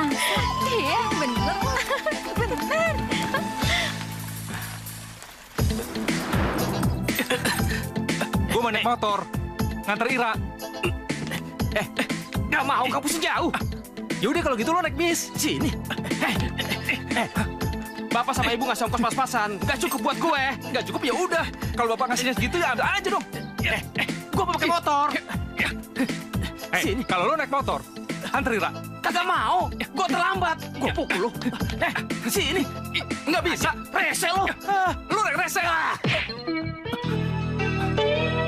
Masa? Iya, bener. Bener. Gue mau naik motor, nganter Ira. Nggak mau, kampus jauh. Yaudah kalau gitu lo naik bis. Sini. Bapak sama ibu ngasih ongkos pas-pasan. Nggak cukup buat gue. Nggak cukup ya udah. Kalau bapak ngasihnya segitu ya ada aja dong. Gue mau pakai motor. Sini. Kalau lo naik motor, anter Ira. Kagak mau. Gue terlambat. Gue pukul lo. Sini. Nggak bisa. Rese lo. Lo naik rese lah.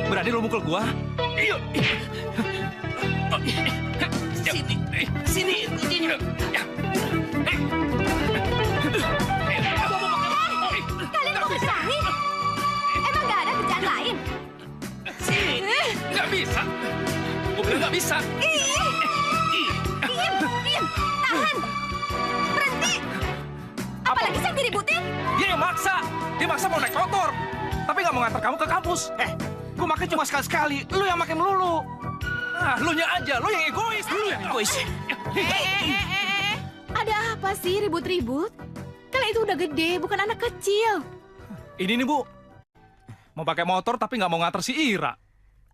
Berani lo mukul gua? Yuk. Sini. Sini. Kuncinya. Kalian mau berani? Emang nggak ada kerjaan lain? Sini. Nggak bisa. Gue bilang nggak bisa. Diam. Tahan. Berhenti. Apalagi saya diributin? Dia yang maksa. Dia maksa mau naik motor. Tapi nggak mau nganter kamu ke kampus. Gue makan cuma sekali-sekali. Lu yang makan melulu. Ah, lu nya aja. Lu yang egois. Lu yang egois. Ada apa sih ribut-ribut? Kalian itu udah gede, bukan anak kecil. Ini nih, Bu. Mau pakai motor tapi nggak mau nganter si Ira.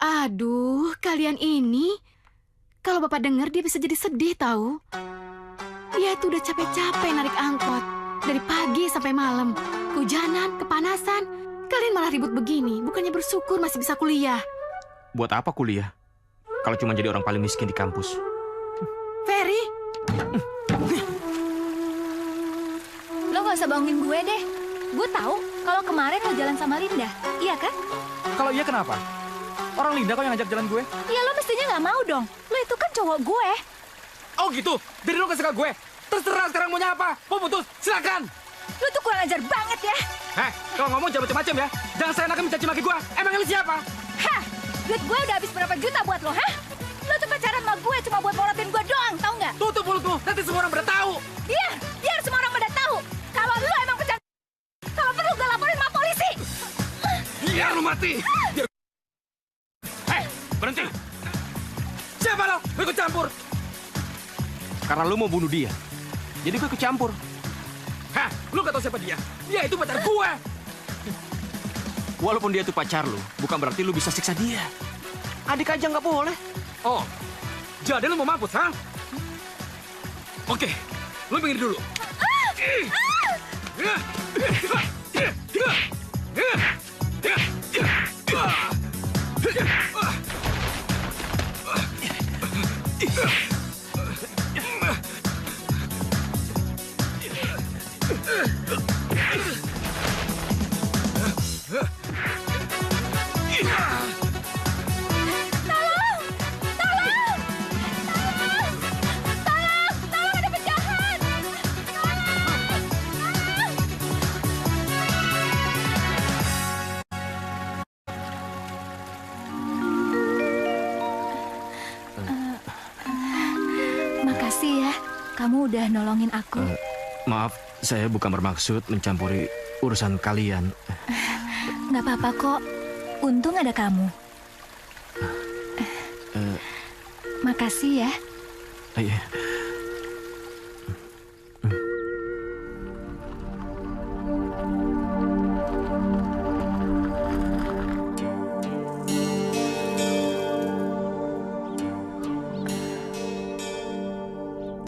Aduh, kalian ini. Kalau Bapak dengar dia bisa jadi sedih tahu. Dia itu udah capek-capek narik angkot. Dari pagi sampai malam. Kehujanan, kepanasan. Kalian malah ribut begini, bukannya bersyukur masih bisa kuliah. Buat apa kuliah? Kalau cuma jadi orang paling miskin di kampus. Ferry, Lo gak usah bohongin gue deh. Gue tahu kalau kemarin lo jalan sama Linda, iya kan? Kalau iya kenapa? Orang Linda kok yang ngajak jalan gue? Ya lo mestinya gak mau dong. Lo itu kan cowok gue. Oh gitu? Jadi lo gak suka gue? Terserah sekarang maunya apa? Mau putus? Silakan! Lo tuh kurang ajar banget ya. Kalau ngomong jangan macam-macam ya. Jangan seenaknya mencaci maki gue. Emang lu siapa? Hah, duit gue udah habis berapa juta buat lo, hah? Lo tuh pacaran sama gue cuma buat morotin gue doang, tau nggak? Tutup mulutmu, nanti semua orang pada tahu. Iya, biar semua orang pada tahu. Kalau lo emang pecat, kalau perlu gue laporin sama polisi. Biar lu mati. Berhenti. Siapa lo? Lu ikut campur. Karena lu mau bunuh dia. Jadi gue ikut campur. Lu gak tahu siapa dia? Dia itu pacar gue. Walaupun dia itu pacar lu, bukan berarti lu bisa siksa dia. Adik aja nggak boleh. Oh, jadi lu mau mampus, ha? Oke, lu minggir dulu. Tolong, ada penjahat. Makasih ya, kamu udah nolongin aku. Maaf, saya bukan bermaksud mencampuri urusan kalian. Nggak apa-apa kok, untung ada kamu. Makasih ya. Iya.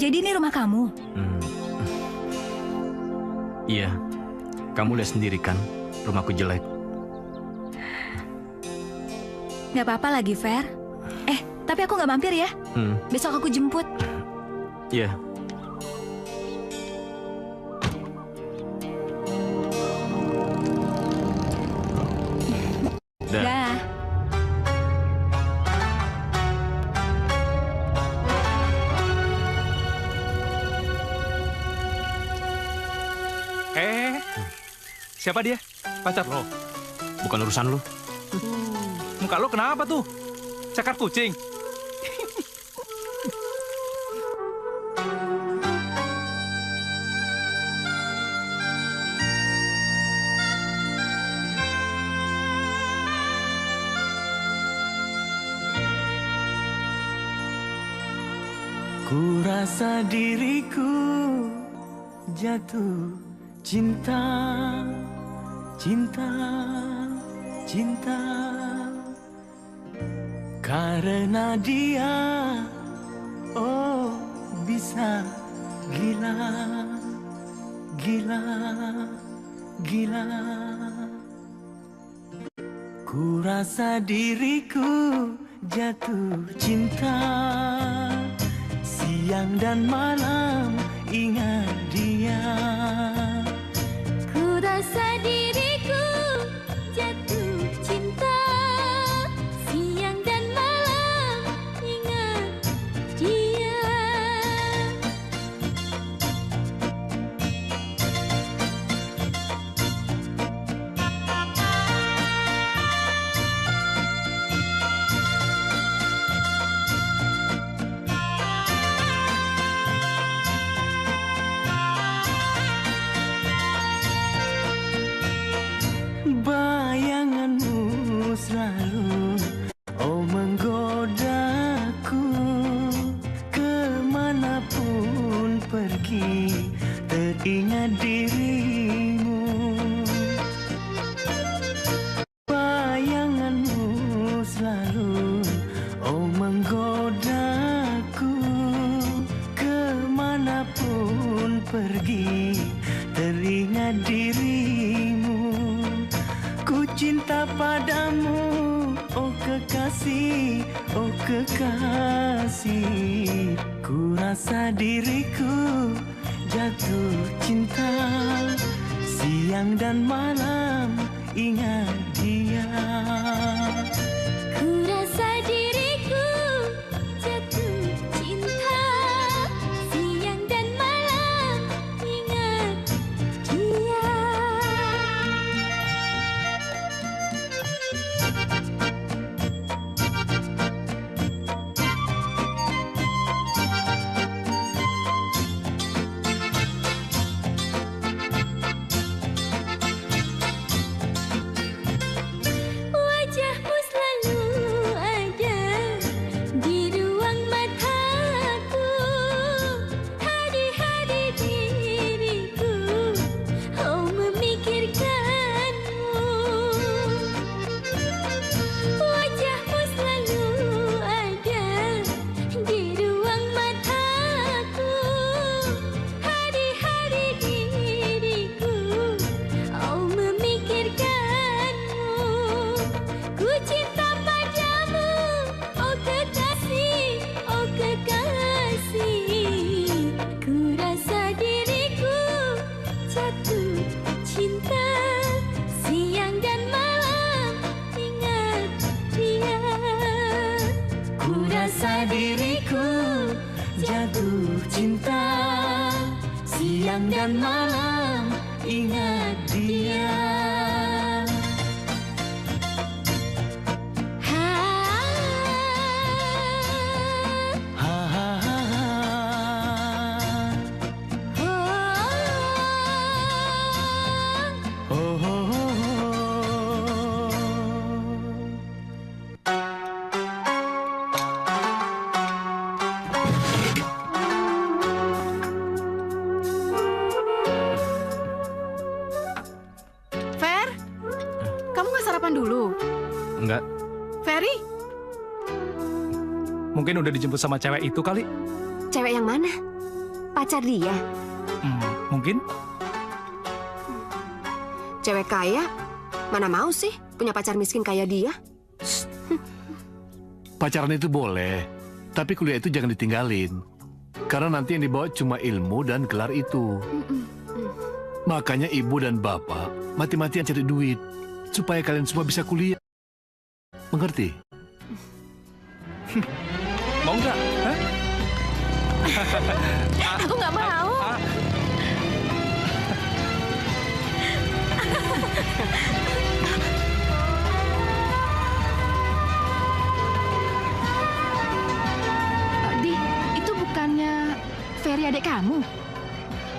Jadi ini rumah kamu? Iya, kamu lihat sendiri kan, rumahku jelek. Nggak apa-apa lagi, Fer. Tapi aku nggak mampir ya. Besok aku jemput. Iya. Dah. Siapa dia? Pacar lo? Bukan urusan lu. Muka lo kenapa tuh? Cakar kucing? Ku rasa diriku jatuh cinta, cinta, cinta karena dia, oh bisa gila, gila, gila. Ku rasa diriku jatuh cinta, siang dan malam ingat dia. Ku rasa diriku jatuh cinta, siang dan malam ingat dia. Bayanganmu selalu, oh menggodaku. Kemanapun pergi, teringat dirimu. Bayanganmu selalu, oh menggodaku. Kemanapun pergi, teringat dirimu. Ku cinta padamu, oh kekasih, oh kekasih. Ku rasa diriku jatuh cinta, siang dan malam ingat dia. Ku rasa diriku jatuh cinta, siang dan malam ingat dia. Wajahmu selalu ada di ruang mataku, hari-hari diriku oh memikirkanmu. Wajahmu selalu ada di ruang mataku, hari-hari diriku oh memikirkanmu. Ku cinta padamu, oh kekasih, oh kekasih. Ku rasa diriku jatuh cinta, siang dan malam ingat dia. Ku rasa diriku jatuh cinta, siang dan malam ingat dia. Ha ha ha ha. Oh, oh, oh, oh. Fer, kamu nggak sarapan dulu? Enggak. Ferry, Mungkin udah dijemput sama cewek itu kali. Cewek yang mana? Pacar dia? Mungkin. Cewek kaya? Mana mau sih punya pacar miskin kayak dia? Pacaran itu boleh, tapi kuliah itu jangan ditinggalin. Karena nanti yang dibawa cuma ilmu dan gelar itu. Makanya ibu dan bapak mati-matian cari duit, supaya kalian semua bisa kuliah. Mengerti? Mau nggak? Hah? aku nggak mau. Di, itu bukannya Ferry adik kamu?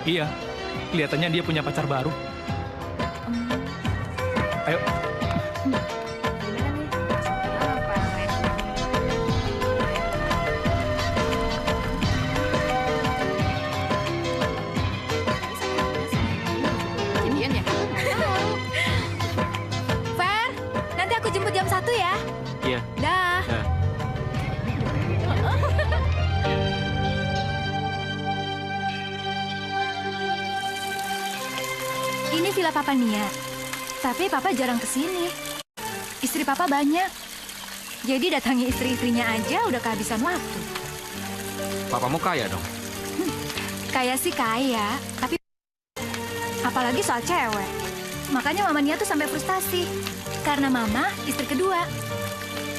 Iya. Kelihatannya dia punya pacar baru. Ayo. villa Papa Nia. Tapi Papa jarang kesini. Istri Papa banyak. Jadi datangi istri-istrinya aja udah kehabisan waktu. Papamu kaya dong. Kaya sih kaya, tapi apalagi soal cewek. Makanya Mama Nia tuh sampai frustasi. Karena Mama istri kedua.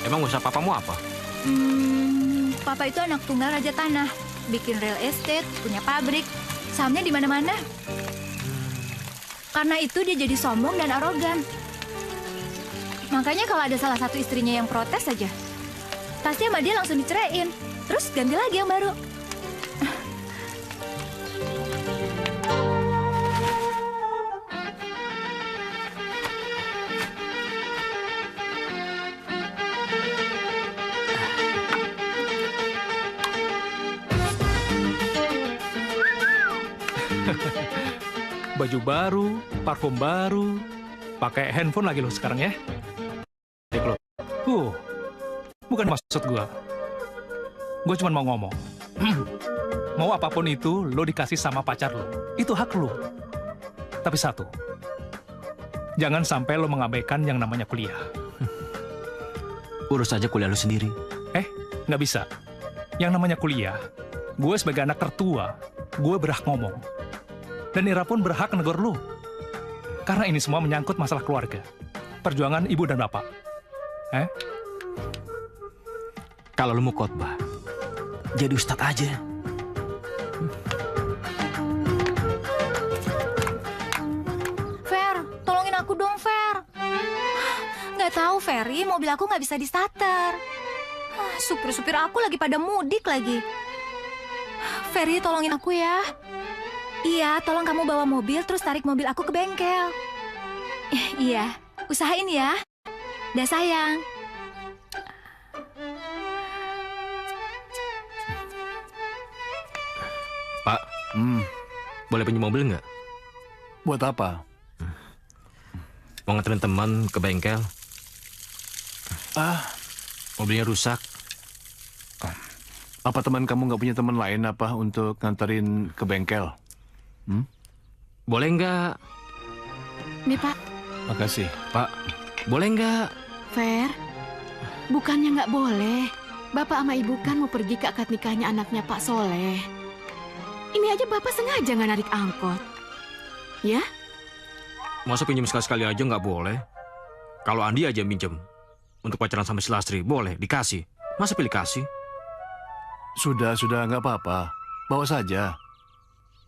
Emang usaha papamu apa? Papa itu anak tunggal raja tanah. Bikin real estate, punya pabrik, sahamnya di mana-mana. Karena itu dia jadi sombong dan arogan. Makanya kalau ada salah satu istrinya yang protes aja, pasti sama dia langsung diceraiin. Terus ganti lagi yang baru. Baju baru, parfum baru, pakai handphone lagi lo sekarang ya. Cek lo. Bukan maksud gua. Gua cuma mau ngomong. Mau apapun itu, lo dikasih sama pacar lo. Itu hak lo. Tapi satu, jangan sampai lo mengabaikan yang namanya kuliah. Urus aja kuliah lu sendiri. Nggak bisa. Yang namanya kuliah, gue sebagai anak tertua, gue berhak ngomong. Dan Ira pun berhak negur lu. Karena ini semua menyangkut masalah keluarga. Perjuangan ibu dan bapak. Kalau lu mau khotbah, jadi ustadz aja. Fer, tolongin aku dong, Fer. Nggak tahu, Ferry, mobil aku nggak bisa di-starter. Supir-supir aku lagi pada mudik lagi. Ferry, tolongin aku ya. Iya, tolong kamu bawa mobil terus tarik mobil aku ke bengkel. Iya, usahain ya. Dah sayang. Pak, boleh pinjam mobil nggak? Buat apa? Mau nganterin teman ke bengkel. Mobilnya rusak. Apa teman kamu nggak punya teman lain apa untuk nganterin ke bengkel? Boleh nggak? Nih Pak, Makasih. Pak, boleh nggak? Fer, bukannya nggak boleh. Bapak sama Ibu kan mau pergi ke akad nikahnya anaknya Pak Soleh. Ini aja Bapak sengaja nggak narik angkot. Ya? Masa pinjam sekali-sekali aja nggak boleh? Kalau Andi aja minjem untuk pacaran sama si Lastri, boleh, dikasih. Masa pilih kasih? Sudah, nggak apa-apa. Bawa saja.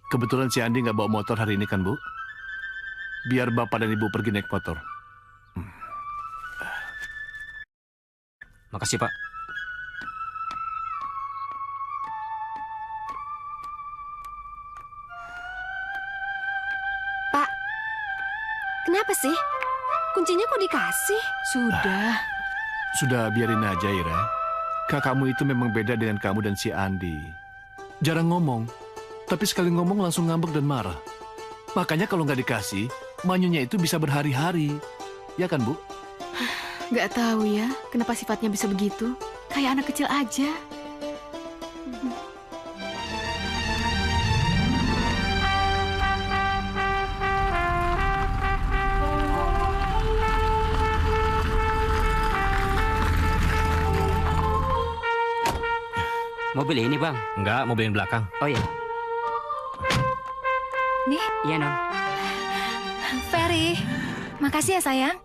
Kebetulan si Andi nggak bawa motor hari ini kan, Bu? Biar Bapak dan Ibu pergi naik motor. Makasih, Pak. Pak, kenapa sih? Kuncinya kok dikasih? Sudah, biarin aja, Ira. Kakakmu itu memang beda dengan kamu dan si Andi. Jarang ngomong, tapi sekali ngomong langsung ngambek dan marah. Makanya kalau nggak dikasih, manyunya itu bisa berhari-hari. Ya kan, Bu? Nggak tahu ya, kenapa sifatnya bisa begitu. Kayak anak kecil aja. Mobil ini, Bang? Enggak, mobil yang belakang. Oh iya. Nih, Iya, Non. Ferry. Makasih ya, sayang.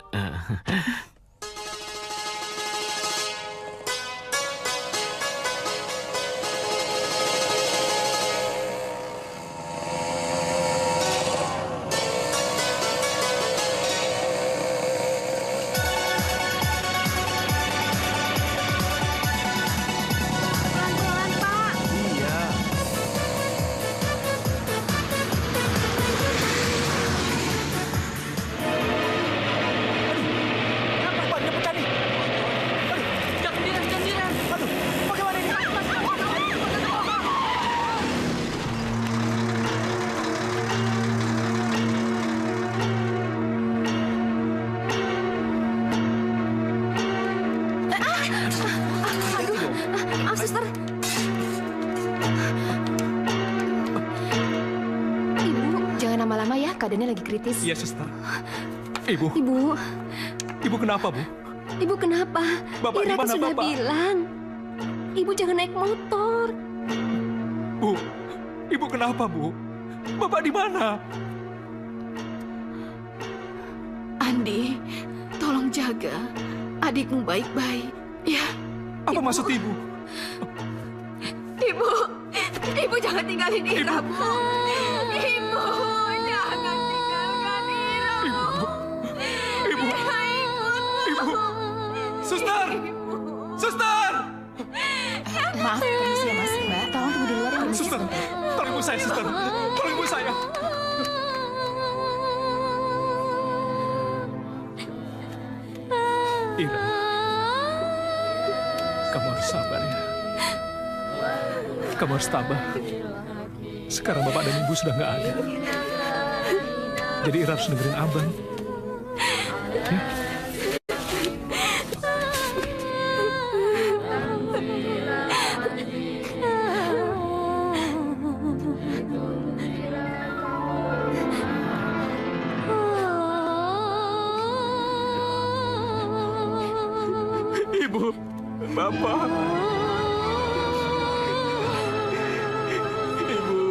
keadaannya lagi kritis. Iya, suster. Ibu, Ibu, kenapa, Bu? Ibu kenapa? Bapak Ira di mana, sudah Bapak? bilang. Ibu jangan naik motor. Bu, Ibu kenapa, Bu? Bapak di mana? Andi, tolong jaga adikmu baik-baik. Ya, Apa maksud Ibu? Ibu jangan tinggalin Ira, Bu. Ibu, jangan tinggalkan Ira, Bu. Ibu, Ira ikut, Ibu, suster, suster, Maaf, permisi ya Mas. Mbak, tolong tunggu di luar ya Mas. suster, tolong ibu saya, suster, tolong ibu saya. Ira, kamu harus sabar ya. Kamu harus tabah. Sekarang bapak dan ibu sudah nggak ada. Jadi Ira harus dengerin abang. Ya? Ibu, bapak. Ibu,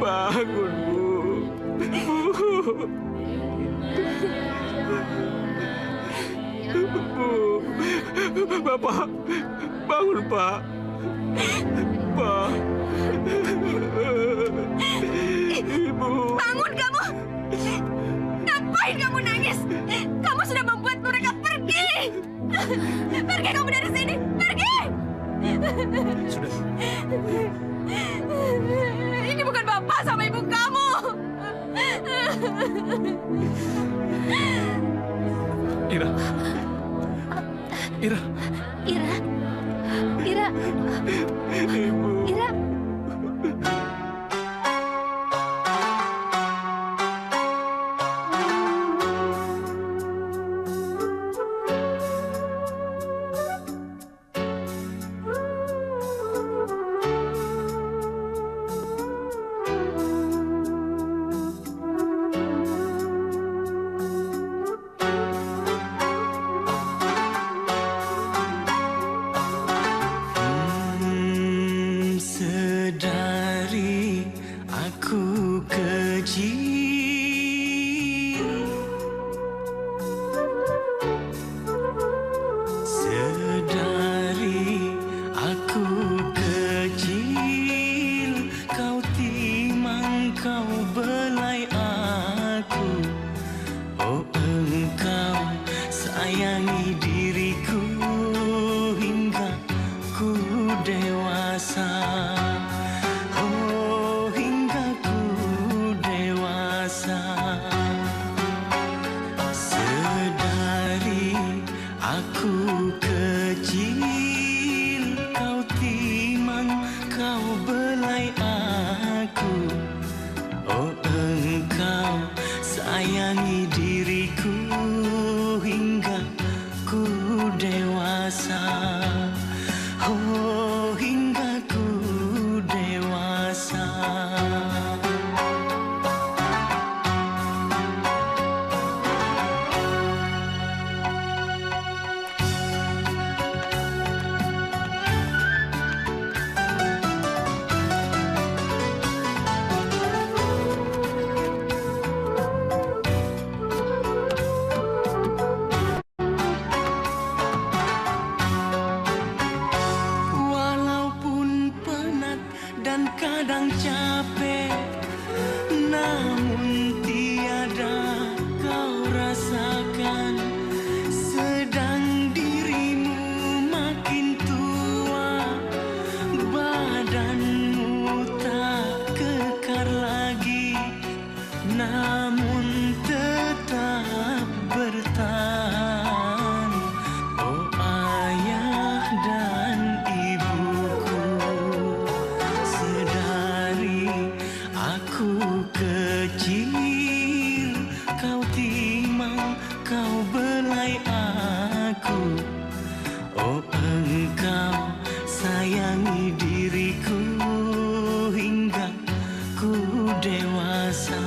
bangun, Bu. Bu, bapak, bangun, Pak. Pak. Ibu. Bangun kamu! Ngapain kamu nangis? Kamu sudah membuat mereka pergi! Pergi kamu dari sini! Pergi! Sudah. Ini bukan bapak sama ibu kamu! Ira. Ira. Ira. Ira. Ibu. Ira. Sedari aku kecil, sedari aku kecil, kau timang, kau belai aku. Oh, engkau sayangi diriku hingga ku dewasa. Oh, hingga ku dewasa. Sedari aku kecil, kau timang, kau belai aku. Oh, engkau sayangi diriku hingga ku dewasa. Oh, hingga ku dewasa. Walaupun penat dan kadang capek, namun tiada kau rasakan. Sedang dirimu makin tua, badanmu tak kekar lagi, namun tetap bertahan. Oh, ayah dan ibuku, sedari aku kecil, kau timang, kau belai aku. Oh, engkau sayangi diriku hingga ku dewasa.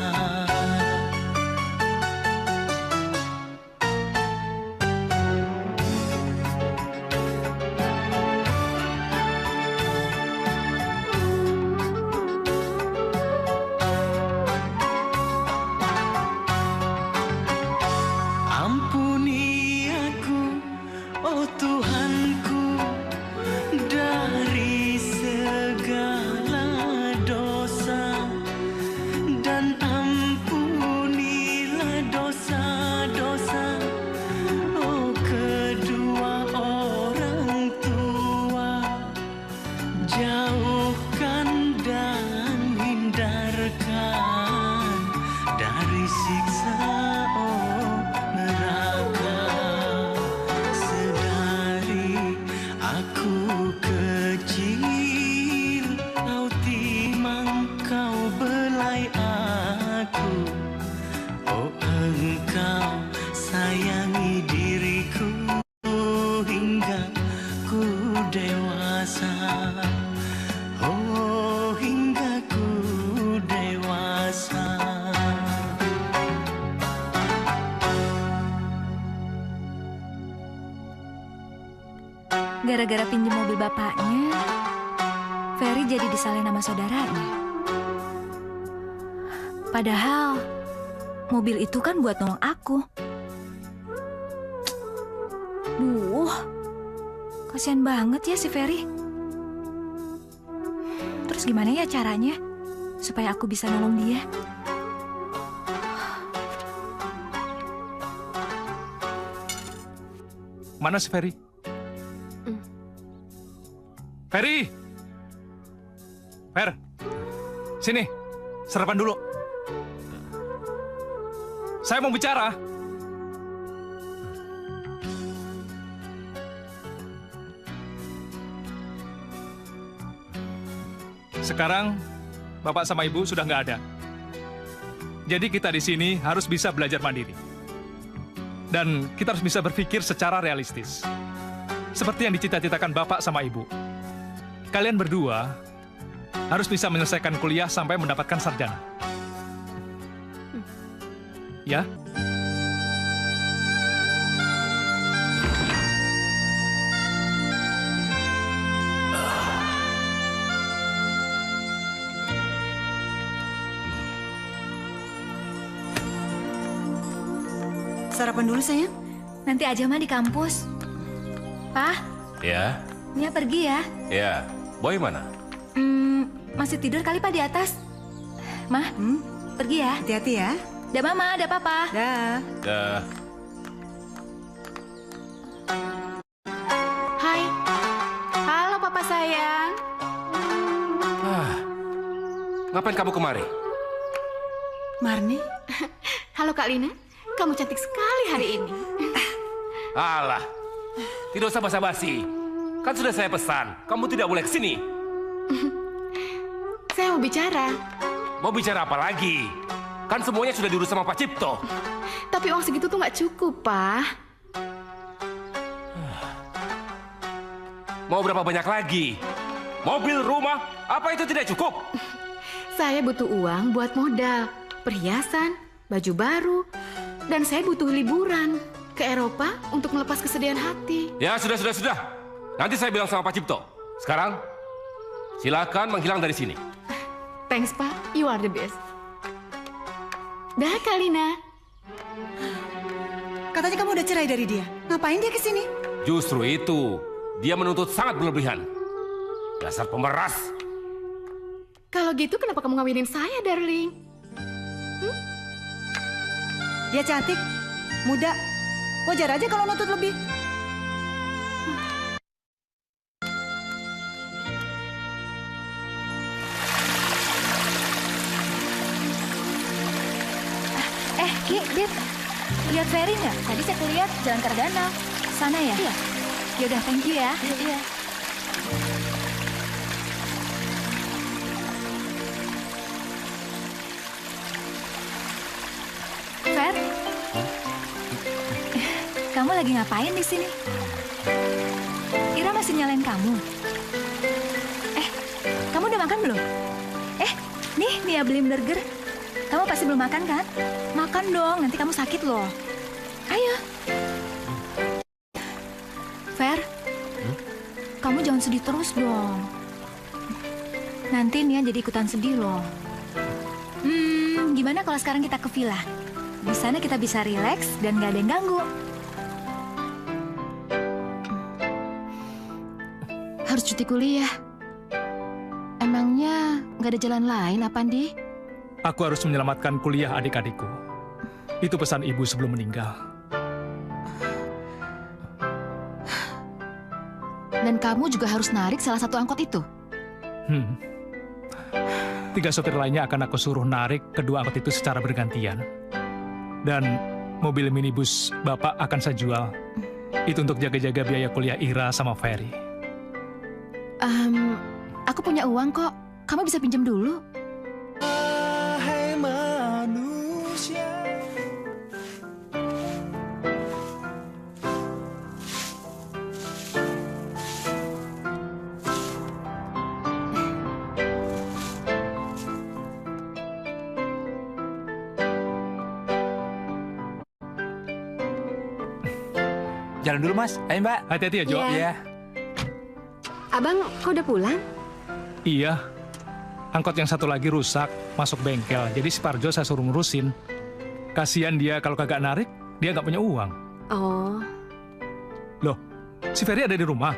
Gara-gara pinjam mobil bapaknya, Ferry jadi disalahin sama saudaranya. Padahal mobil itu kan buat nolong aku. Duh, kasihan banget ya si Ferry. Terus gimana ya caranya supaya aku bisa nolong dia? Mana si Ferry? Ferry! Fer, sini, sarapan dulu. Saya mau bicara. Sekarang, Bapak sama Ibu sudah nggak ada. Jadi kita di sini harus bisa belajar mandiri. Dan kita harus bisa berpikir secara realistis. Seperti yang dicita-citakan Bapak sama Ibu. Kalian berdua harus bisa menyelesaikan kuliah sampai mendapatkan sarjana. Ya? Sarapan dulu sayang. Nanti aja mah di kampus. Pak, Ya, Nia pergi ya. ya. Boy mana? Masih tidur kali Pak di atas. Mah, pergi ya. Hati-hati ya. Dah Mama, dah Papa. Dah. Dah. Hai. Halo Papa sayang. Ngapain kamu kemari? Marni, Halo Kak Lina. Kamu cantik sekali hari ini. Alah, tidak usah basa-basi. Kan sudah saya pesan, kamu tidak boleh kesini. Saya mau bicara. Mau bicara apa lagi? Kan semuanya sudah diurus sama Pak Cipto. Tapi uang segitu tuh nggak cukup, Pak. Mau berapa banyak lagi? Mobil, rumah, apa itu tidak cukup? Saya butuh uang buat modal, perhiasan, baju baru, dan saya butuh liburan ke Eropa untuk melepas kesedihan hati. Ya, sudah. Nanti saya bilang sama Pak Cipto. Sekarang, silakan menghilang dari sini. Thanks, Pak. You are the best. Dah, Kak Lina. katanya kamu udah cerai dari dia. Ngapain dia kesini? Justru itu, dia menuntut sangat berlebihan. Dasar pemeras. Kalau gitu kenapa kamu ngawinin saya, darling? Dia cantik, muda. Wajar aja kalau nuntut lebih. Ki, Dit, lihat Ferry nggak? Tadi saya lihat jalan ke danau. Sana ya? Iya. Yaudah, thank you ya. Iya. Fer, kamu lagi ngapain di sini? Ira masih nyalain kamu. Kamu udah makan belum? Nih Nia beliin burger. Kamu pasti belum makan kan? Makan dong, nanti kamu sakit loh. Ayo. Fer, kamu jangan sedih terus dong. Nanti Nia jadi ikutan sedih loh. Gimana kalau sekarang kita ke villa? Di sana kita bisa rileks dan gak ada yang ganggu. Harus cuti kuliah. Emangnya nggak ada jalan lain apa, Andi? Aku harus menyelamatkan kuliah adik-adikku. Itu pesan ibu sebelum meninggal. Dan kamu juga harus narik salah satu angkot itu. 3 sopir lainnya akan aku suruh narik kedua angkot itu secara bergantian. Dan mobil minibus Bapak akan saya jual. Itu untuk jaga-jaga biaya kuliah Ira sama Ferry. Aku punya uang kok. Kamu bisa pinjam dulu. Hai manusia. Jalan dulu, Mas. Ayo, Mbak. Hati-hati ya, Jo. Iya. Iya. Abang kok udah pulang? Iya. Angkot yang satu lagi rusak, masuk bengkel. Jadi si Parjo saya suruh ngurusin. Kasihan dia kalau kagak narik, dia nggak punya uang. Oh. Loh, si Ferry ada di rumah?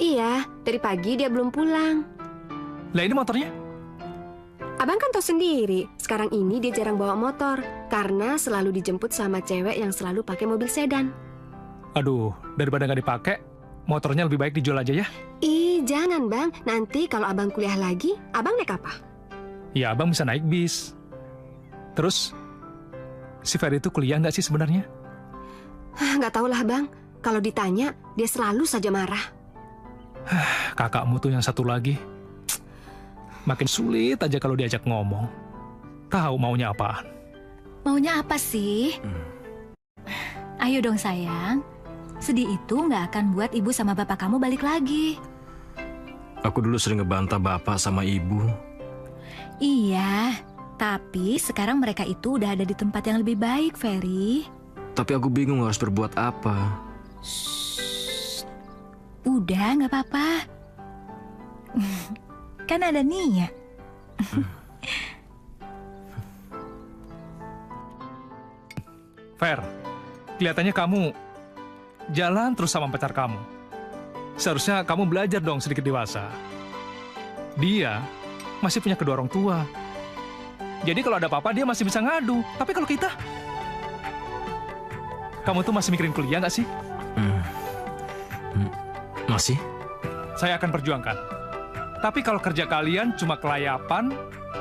Iya, dari pagi dia belum pulang. Lah ini motornya? Abang kan tahu sendiri, sekarang ini dia jarang bawa motor. Karena selalu dijemput sama cewek yang selalu pakai mobil sedan. Aduh, daripada nggak dipakai, motornya lebih baik dijual aja ya. Ih, jangan bang. Nanti kalau abang kuliah lagi, abang naik apa? Ya, abang bisa naik bis. Terus, si Ferry itu kuliah nggak sih sebenarnya? Nggak tahu lah bang. Kalau ditanya, dia selalu saja marah. Kakakmu tuh yang satu lagi. Makin sulit aja kalau diajak ngomong. Tahu maunya apaan. Maunya apa sih? Ayo dong sayang. Sedih itu nggak akan buat ibu sama bapak kamu balik lagi. Aku dulu sering ngebantah bapak sama ibu. Iya, tapi sekarang mereka itu udah ada di tempat yang lebih baik, Ferry. Tapi aku bingung harus berbuat apa. Udah, nggak apa-apa. Kan ada Nia. Fer, kelihatannya kamu jalan terus sama pacar kamu. Seharusnya kamu belajar dong sedikit dewasa. Dia masih punya kedua orang tua. Jadi kalau ada apa-apa dia masih bisa ngadu. Tapi kalau kita, kamu tuh masih mikirin kuliah nggak sih? Masih? Saya akan perjuangkan. Tapi kalau kerja kalian cuma kelayapan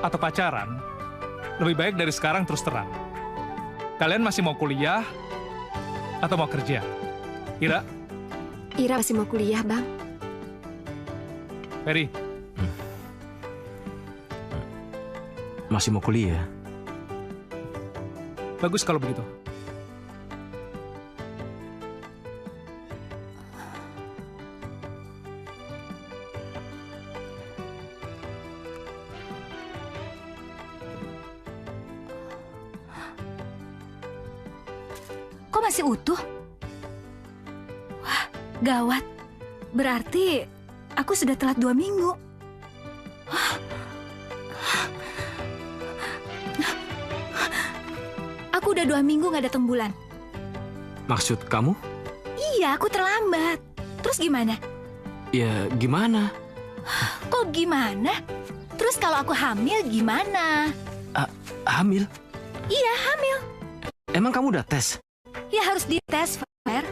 atau pacaran, lebih baik dari sekarang terus terang. Kalian masih mau kuliah atau mau kerja? Ira? Ira masih mau kuliah bang. Ferry? Masih mau kuliah? Bagus kalau begitu. Kok masih utuh? Wah, gawat. Berarti aku sudah telat 2 minggu. Aku udah 2 minggu nggak datang bulan. Maksud kamu? Iya, aku terlambat. Terus gimana? Ya, gimana? Kok gimana? Terus kalau aku hamil gimana? Hamil? Iya, hamil. Emang kamu udah tes? Ya harus dites, Fer.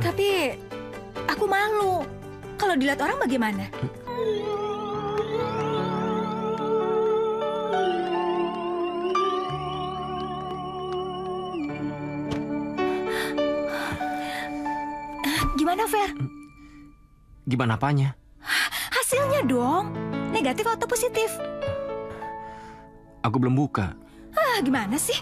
Tapi aku malu. Kalau dilihat orang bagaimana? Gimana, Fer? Gimana apanya? Hasilnya dong. Negatif atau positif? Aku belum buka. Gimana sih?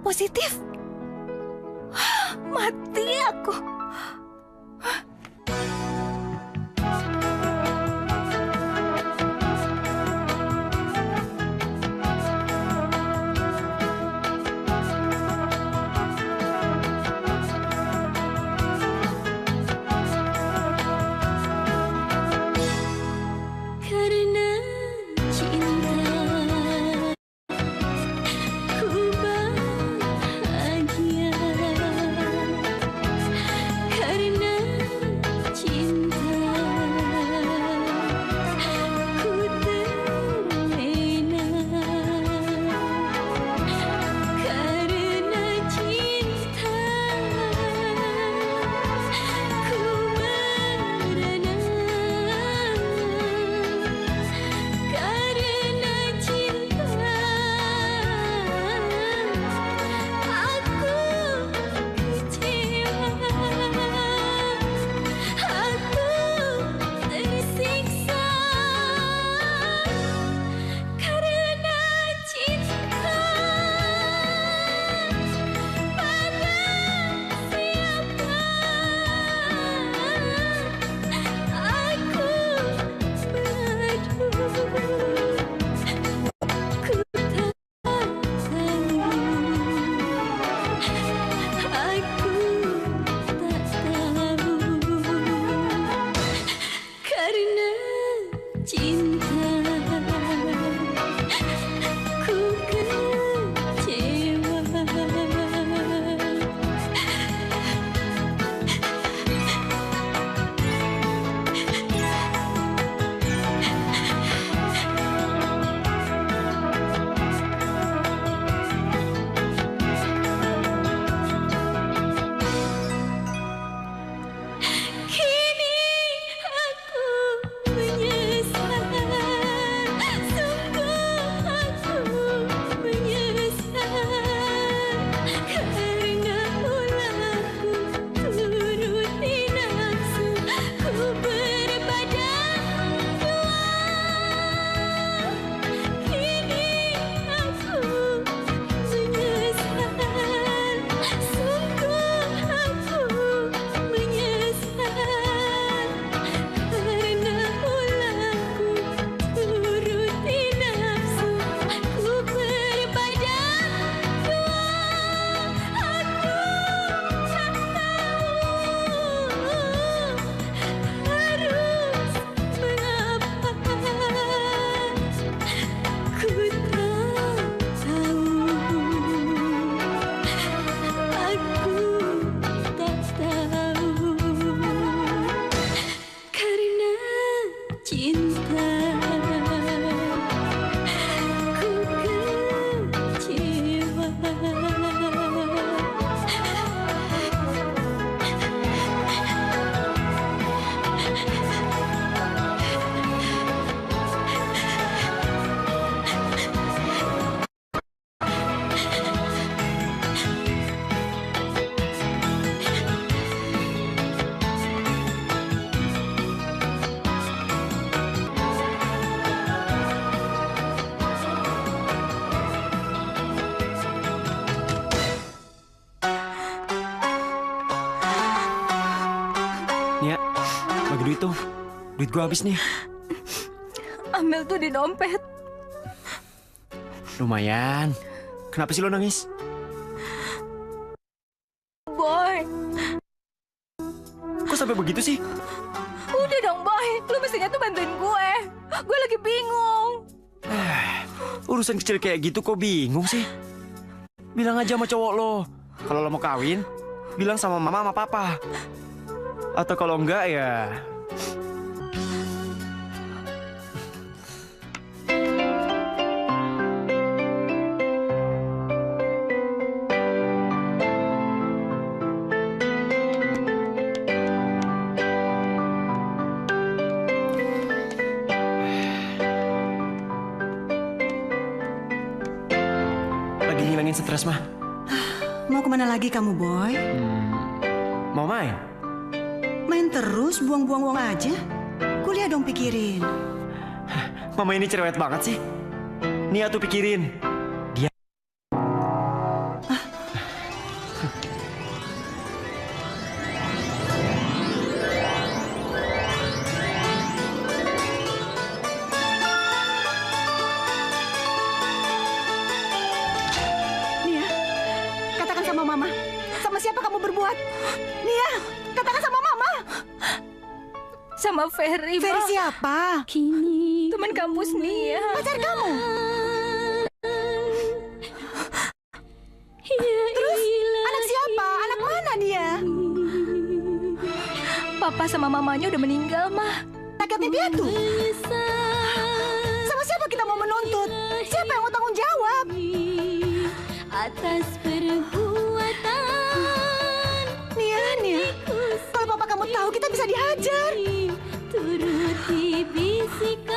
Positif? Mati aku. Karena cinta ku bahagia. bagi duit dong. Duit gue habis nih. Ambil tuh di dompet. Lumayan. Kenapa sih lo nangis? Boy. Kok sampai begitu sih? Udah dong, Boy. Lu mestinya tuh bantuin gue. Gue lagi bingung. Urusan kecil kayak gitu kok bingung sih? Bilang aja sama cowok lo. Kalau lo mau kawin, bilang sama mama sama papa. Atau kalau enggak ya... Lagi ngilangin stres, mah. Mau kemana lagi kamu, Boy? Mau main? Main terus, buang-buang uang aja? Kuliah dong pikirin. Mama ini cerewet banget sih. Nia tuh pikirin. Dia... Nia, katakan sama Mama. Sama siapa kamu berbuat? Nia, katakan sama Mama. Sama Ferry, Ferry Ma. siapa? Teman kampus Nia. Pacar kamu? Terus, anak siapa? Anak mana dia? Papa sama mamanya udah meninggal, Ma. Rakyatnya piatu? Sama siapa kita mau menuntut? Siapa yang mau tanggung jawab? Atas perbuatan Nia, kalau papa kamu tahu kita bisa dihajar. turuti bisikan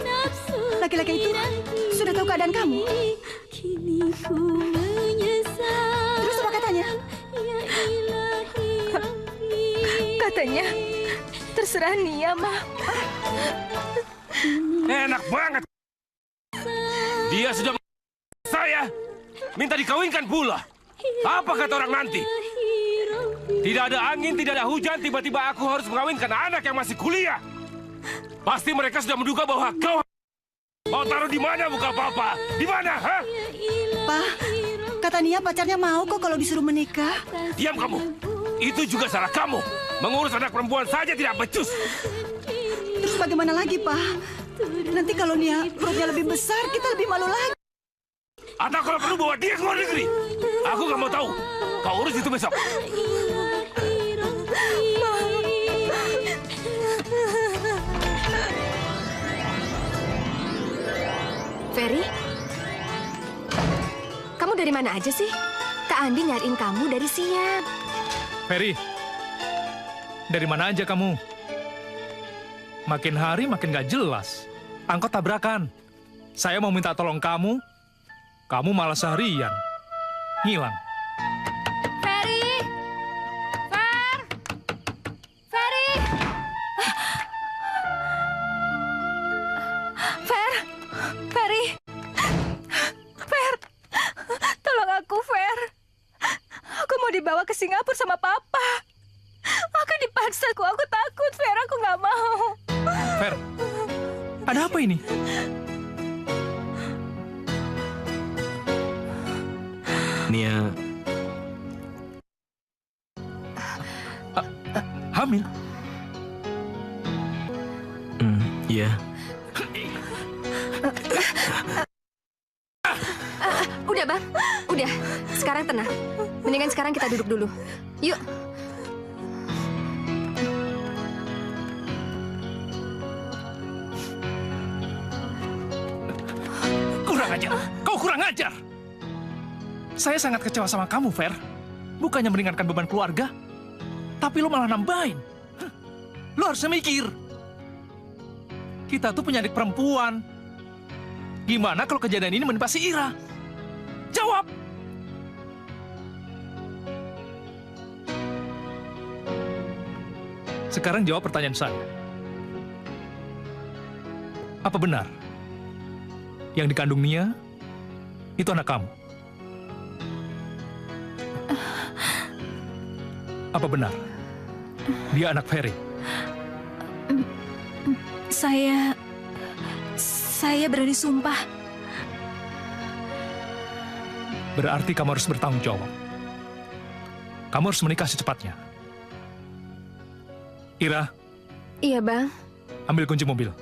nafsu. Laki-laki itu sudah tahu keadaan kamu. Kini ku menyesal. Terus apa katanya? Ya ilahi Rabbi. Katanya terserah Nia, Ma. Enak banget. Dia sudah saya minta dikawinkan pula. Apa kata orang nanti? Tidak ada angin, tidak ada hujan, tiba-tiba aku harus mengawinkan anak yang masih kuliah. Pasti mereka sudah menduga bahwa kau mau taruh di mana muka papa? Di mana, ha? Pak, kata Nia pacarnya mau kok kalau disuruh menikah. Diam kamu. Itu juga salah kamu. Mengurus anak perempuan saja tidak becus. Terus bagaimana lagi, Pak? Nanti kalau Nia perutnya lebih besar, kita lebih malu lagi. Atau kalau perlu bawa dia ke luar negeri. Aku nggak mau tahu. Kau urus itu besok. Ferry? Kamu dari mana aja sih? Kak Andi nyariin kamu dari siang. Ferry, dari mana aja kamu? Makin hari makin gak jelas. Angkot tabrakan. Saya mau minta tolong kamu malah seharian. Ngilang. Ferry! Ferry! Ferry! Tolong aku, Fer. Aku mau dibawa ke Singapura sama Papa. Aku dipaksa, aku takut, Fer. Aku nggak mau. Fer, ada apa ini? Nia, hamil? Iya. Udah, Bang. Udah. Sekarang tenang. Mendingan sekarang kita duduk dulu. Yuk. Kurang ajar. Kau kurang ajar. Saya sangat kecewa sama kamu, Fer. Bukannya meringankan beban keluarga, tapi lo malah nambahin. Lo harusnya mikir. Kita tuh punya adik perempuan. Gimana kalau kejadian ini menimpa si Ira? Jawab! Sekarang jawab pertanyaan saya. Apa benar yang dikandung Nia itu anak kamu? Apa benar Dia anak Ferry. Saya berani sumpah. Berarti kamu harus bertanggung jawab. Kamu harus menikah secepatnya. Ira, Iya, Bang. ambil kunci mobil.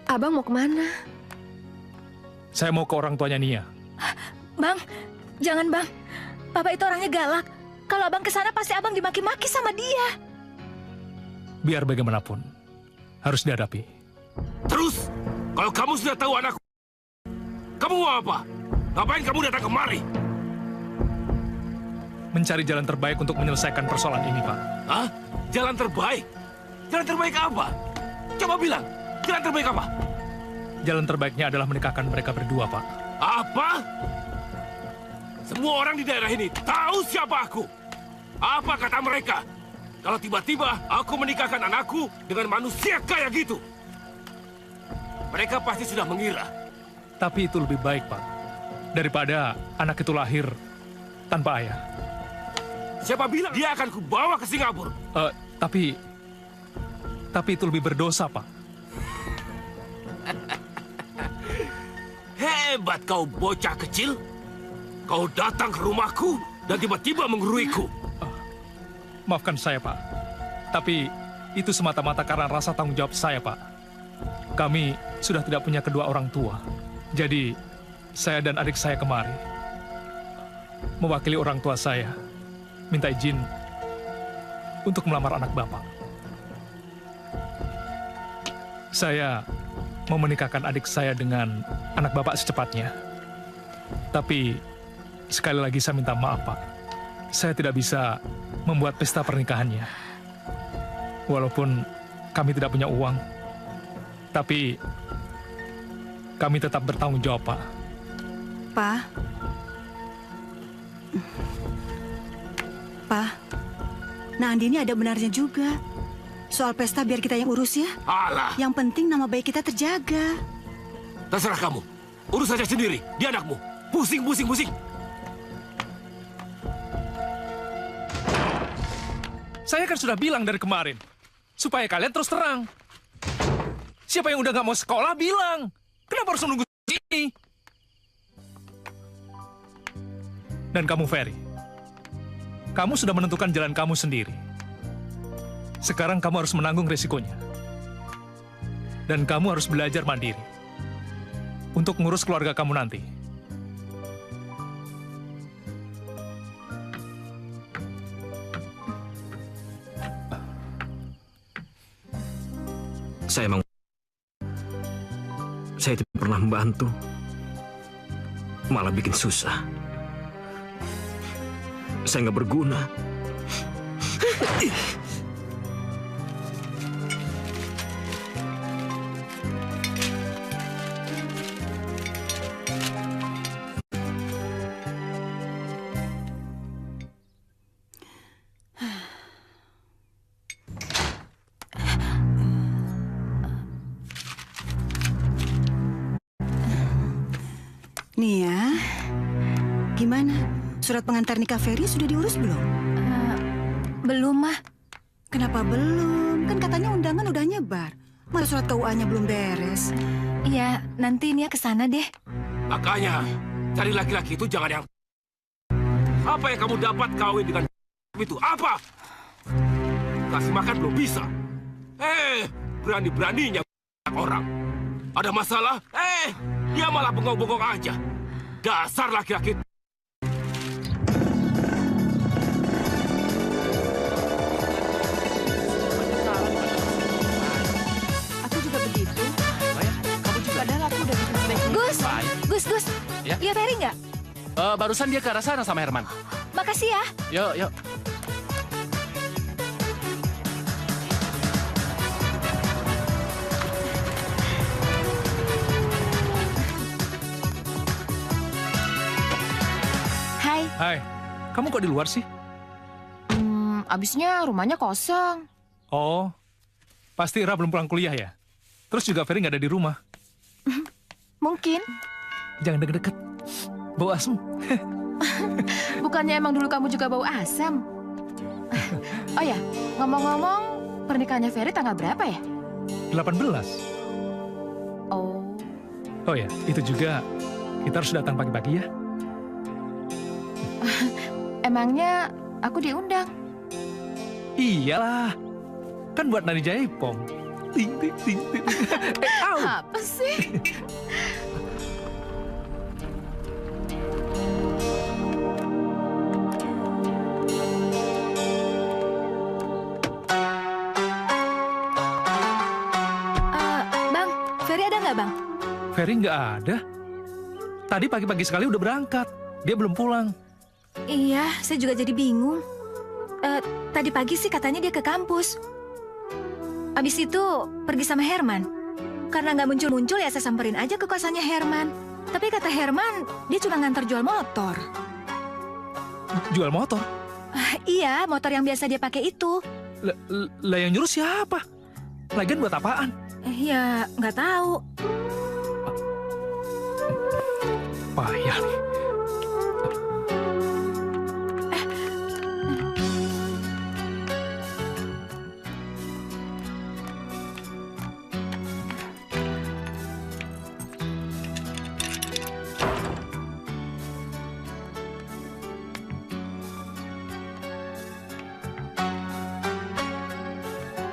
Abang mau kemana? Saya mau ke orang tuanya Nia. Bang, jangan Bang. Papa itu orangnya galak. Kalau Abang ke sana pasti Abang dimaki-maki sama dia. Biar bagaimanapun, harus dihadapi. Terus, kalau kamu sudah tahu anakku, kamu mau apa? Ngapain kamu datang kemari? Mencari jalan terbaik untuk menyelesaikan persoalan ini, Pak. Hah? Jalan terbaik? Jalan terbaik apa? Coba bilang, jalan terbaik apa? Jalan terbaiknya adalah menikahkan mereka berdua, Pak. Apa? Semua orang di daerah ini tahu siapa aku. Apa kata mereka? Kalau tiba-tiba aku menikahkan anakku dengan manusia kayak gitu. Mereka pasti sudah mengira. Tapi itu lebih baik, Pak. Daripada anak itu lahir tanpa ayah. Siapa bilang dia akan kubawa ke Singapura? Tapi itu lebih berdosa, Pak. Hebat kau bocah kecil. Kau datang ke rumahku dan tiba-tiba mengguruiku. Maafkan saya, Pak. Tapi itu semata-mata karena rasa tanggung jawab saya, Pak. Kami sudah tidak punya kedua orang tua. Jadi, saya dan adik saya kemari. Mewakili orang tua saya, minta izin untuk melamar anak Bapak. Saya mau menikahkan adik saya dengan anak Bapak secepatnya. Tapi, sekali lagi saya minta maaf, Pak. Saya tidak bisa membuat pesta pernikahannya. Walaupun kami tidak punya uang, tapi kami tetap bertanggung jawab, Pak. Pa, Andi ini ada benarnya juga. Soal pesta biar kita yang urus ya. Alah. Yang penting nama baik kita terjaga. Terserah kamu. Urus saja sendiri. Dia anakmu. Pusing. Saya kan sudah bilang dari kemarin, supaya kalian terus terang. Siapa yang udah nggak mau sekolah, bilang. Kenapa harus menunggu sini? Dan kamu, Ferry, kamu sudah menentukan jalan kamu sendiri. Sekarang kamu harus menanggung resikonya. Dan kamu harus belajar mandiri untuk ngurus keluarga kamu nanti. Saya tidak pernah membantu. Malah bikin susah. Saya nggak berguna. Nia, gimana? Surat pengantar nikah Ferry sudah diurus belum? Belum, Mah. Kenapa belum? Kan katanya undangan udah nyebar. Masa surat KUA-nya belum beres? Iya, nanti Nia ke sana deh. Makanya, cari laki-laki itu jangan yang... Apa yang kamu dapat kawin dengan itu? Apa? Kasih makan belum bisa. Berani-beraninya orang. Ada masalah? Dia malah bengong-bengong aja. Dasar laki-laki. Aku juga begitu. Padahal aku udah bikin sebaik Gus. Ya? Lihat Ferry nggak? Barusan dia ke arah sana sama Herman. Makasih ya. Yuk. Hai, kamu kok di luar sih? Abisnya rumahnya kosong. Oh, pasti Ira belum pulang kuliah ya? Terus juga Ferry nggak ada di rumah. Mungkin. Jangan deket-deket. Bau asem. Bukannya emang dulu kamu juga bau asam? Oh ya, Ngomong-ngomong, pernikahannya Ferry tanggal berapa ya? 18. Oh. Oh ya, itu juga kita harus datang pagi-pagi ya. Emangnya aku diundang? Iyalah, kan buat Nani Jaipong. Ting, ting, ting, ting. Au. Apa sih? Bang, Ferry ada nggak, Bang? Ferry nggak ada. Tadi pagi-pagi sekali udah berangkat. Dia belum pulang. Iya, saya juga jadi bingung. Tadi pagi sih katanya dia ke kampus. Abis itu pergi sama Herman. Karena nggak muncul-muncul ya saya samperin aja ke kosannya Herman. Tapi kata Herman, dia cuma ngantar jual motor. Jual motor? Iya, motor yang biasa dia pakai itu. Lah yang nyuruh siapa? Lagian buat apaan? Ya, nggak tahu. Payah nih.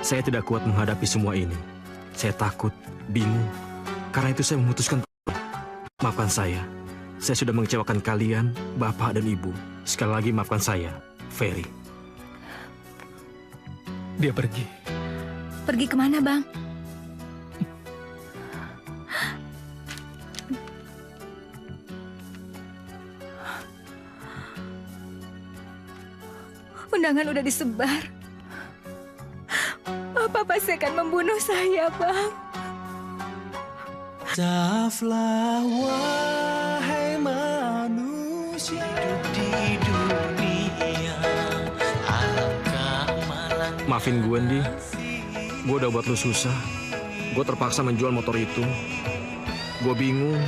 Saya tidak kuat menghadapi semua ini. Saya takut, bingung. Karena itu saya memutuskan. Maafkan saya. Saya sudah mengecewakan kalian, Bapak dan Ibu. Sekali lagi maafkan saya, Ferry. Dia pergi. Pergi kemana, Bang? Undangan udah disebar. Bapak pasti akan membunuh saya, Bang. Maaflah wahai manusia hidup di dunia. Alangkah malang. Maafin gue, Ndi. Gue udah buat lu susah. Gue terpaksa menjual motor itu. Gue bingung.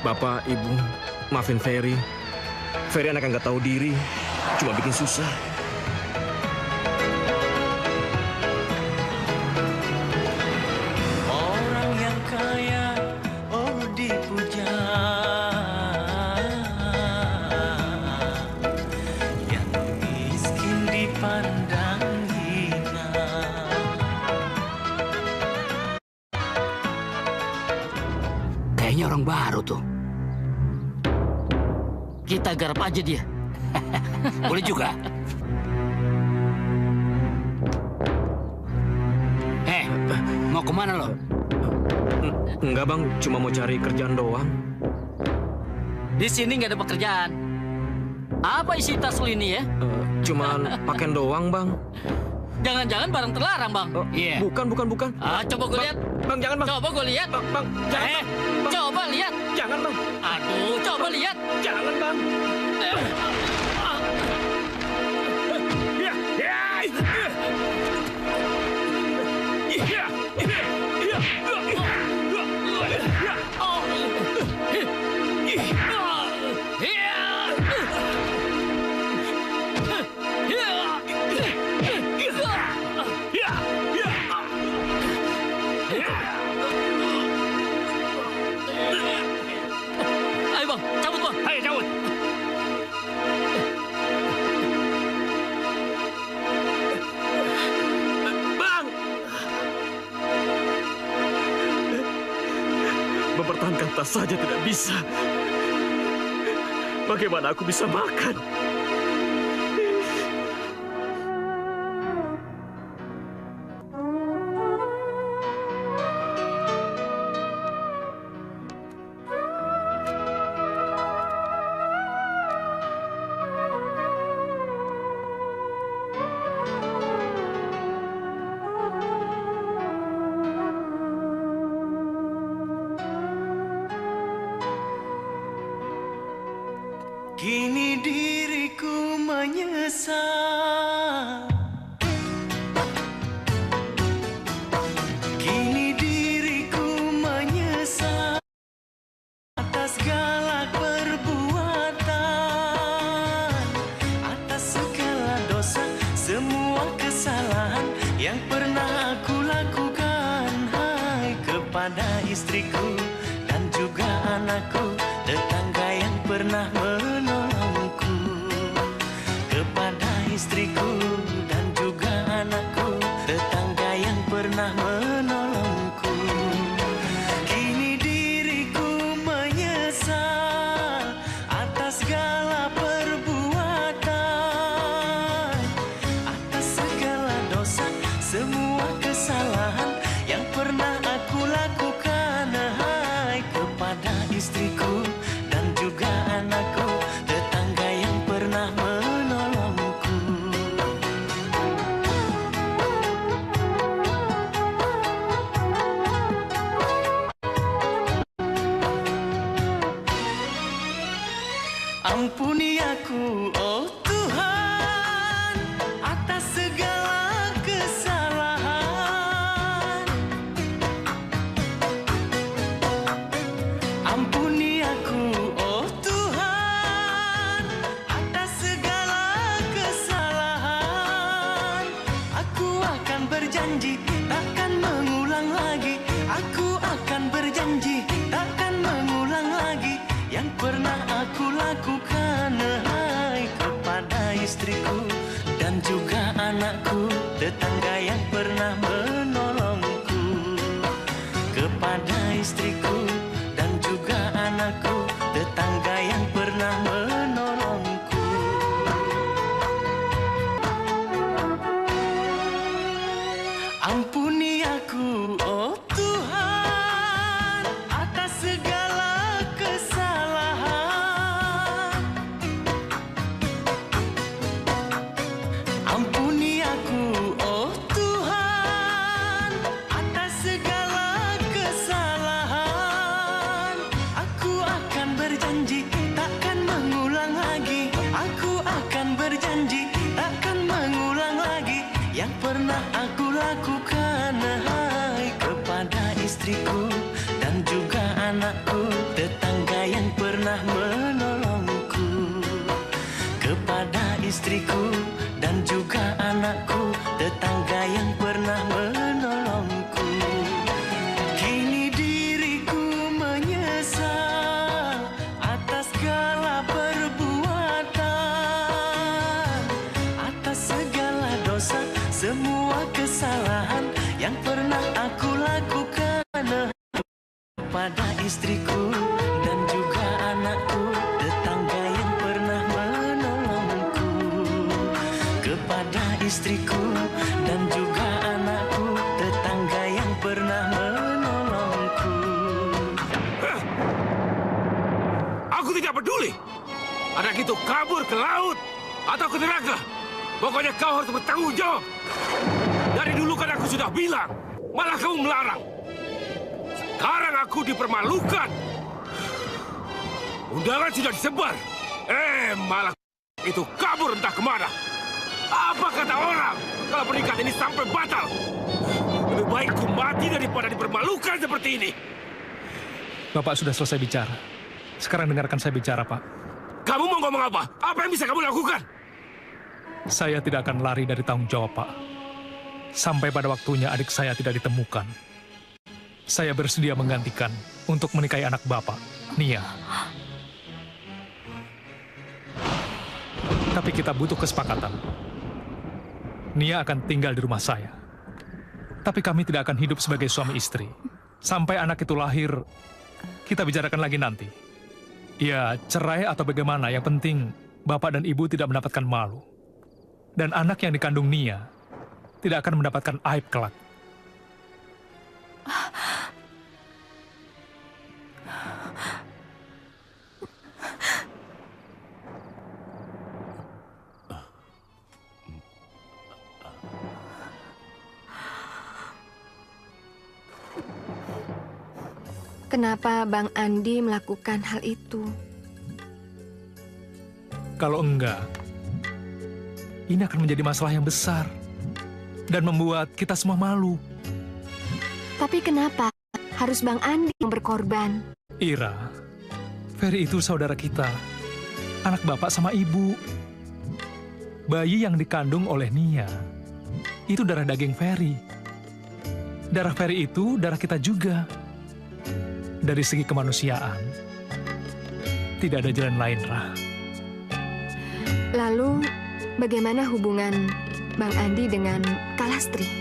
Bapak, Ibu, maafin Ferry. Ferry anak yang gak tahu diri. Cuma bikin susah. Orang yang kaya, oh dipuja. Yang miskin dipandang hina. Kayaknya orang baru tuh. Kita garap aja dia. Boleh juga. Mau kemana lo? Enggak, Bang. Cuma mau cari kerjaan doang. Di sini nggak ada pekerjaan. Apa isi tas lo ini ya? Cuman pakaian doang, Bang. Jangan-jangan barang terlarang, Bang. Iya. Bukan. Coba gue lihat. Bang, jangan, Bang. Coba gue lihat. Bang, jangan. Bang. Coba lihat. Jangan, Bang. Aduh, coba lihat. Jangan, Bang. Ayo, Bang. Cabut, Bang. Ayo, cabut. Bang! Mempertahankan tas saja tidak bisa. Bagaimana aku bisa makan? Kini diriku menyesal. Kini diriku menyesal atas segala perbuatan, atas segala dosa, semua semua kesalahan yang pernah aku lakukan. Hai, kepada istriku dan juga anakku, tetangga yang pernah menolongku. Kepada istriku dan juga anakku, tetangga yang pernah menolongku. Kini diriku menyesal atas segala perbuatan, atas segala dosa, semua kesalahan yang pernah aku lakukan. Hai, kepada istriku dan juga anakku, tetangga yang pernah menolongku. Ampuni aku, oh Tuhan, atas segala kesalahan. Ampuni aku, oh Tuhan, atas segala kesalahan. Aku akan berjanji takkan mengulang lagi. Aku akan berjanji takkan mengulang lagi yang pernah aku lakukan. Hai, kepada istriku dan juga anakku, tetangga yang pernah menolongku. Kepada istriku dan juga anakku, tetangga yang pernah menolongku. Ampuni aku, oh Tuhan, atas segala kesalahan. Ampuni aku, oh Tuhan, atas segala kesalahan. Aku akan berjanji takkan mengulang lagi. Aku akan berjanji takkan mengulang lagi yang pernah aku lakukan. Hai, kepada istriku dan juga anakku, tetangga yang pernah menolongku. Kepada istriku dan juga anakku, tetangga yang pernah menolongku. Kini diriku menyesal atas segala perbuatan, atas segala dosa, semua kesalahan yang pernah aku lakukan. Kepada istriku dan juga anakku, tetangga yang pernah menolongku. Kepada istriku dan juga anakku, tetangga yang pernah menolongku. Aku tidak peduli. Anak itu kabur ke laut atau ke neraka. Pokoknya kau harus bertanggung jawab. Dari dulu kan aku sudah bilang, malah kamu melarang. Sekarang aku dipermalukan. Undangan sudah disebar. Malah itu kabur entah kemana. Apa kata orang kalau pernikahan ini sampai batal? Lebih baik ku mati daripada dipermalukan seperti ini. Bapak sudah selesai bicara. Sekarang dengarkan saya bicara, Pak. Kamu mau ngomong apa? Apa yang bisa kamu lakukan? Saya tidak akan lari dari tanggung jawab, Pak. Sampai pada waktunya adik saya tidak ditemukan. Saya bersedia menggantikan untuk menikahi anak Bapak, Nia. Tapi kita butuh kesepakatan. Nia akan tinggal di rumah saya. Tapi kami tidak akan hidup sebagai suami istri. Sampai anak itu lahir, kita bicarakan lagi nanti. Ya, cerai atau bagaimana, yang penting Bapak dan Ibu tidak mendapatkan malu. Dan anak yang dikandung Nia tidak akan mendapatkan aib kelak. Kenapa Bang Andi melakukan hal itu? Kalau enggak, ini akan menjadi masalah yang besar dan membuat kita semua malu. Tapi kenapa harus Bang Andi yang berkorban? Ira, Ferry itu saudara kita, anak bapak sama ibu. Bayi yang dikandung oleh Nia itu darah daging Ferry. Darah Ferry itu darah kita juga. Dari segi kemanusiaan, tidak ada jalan lain, Rah. Lalu, bagaimana hubungan Bang Andi dengan Kalastri?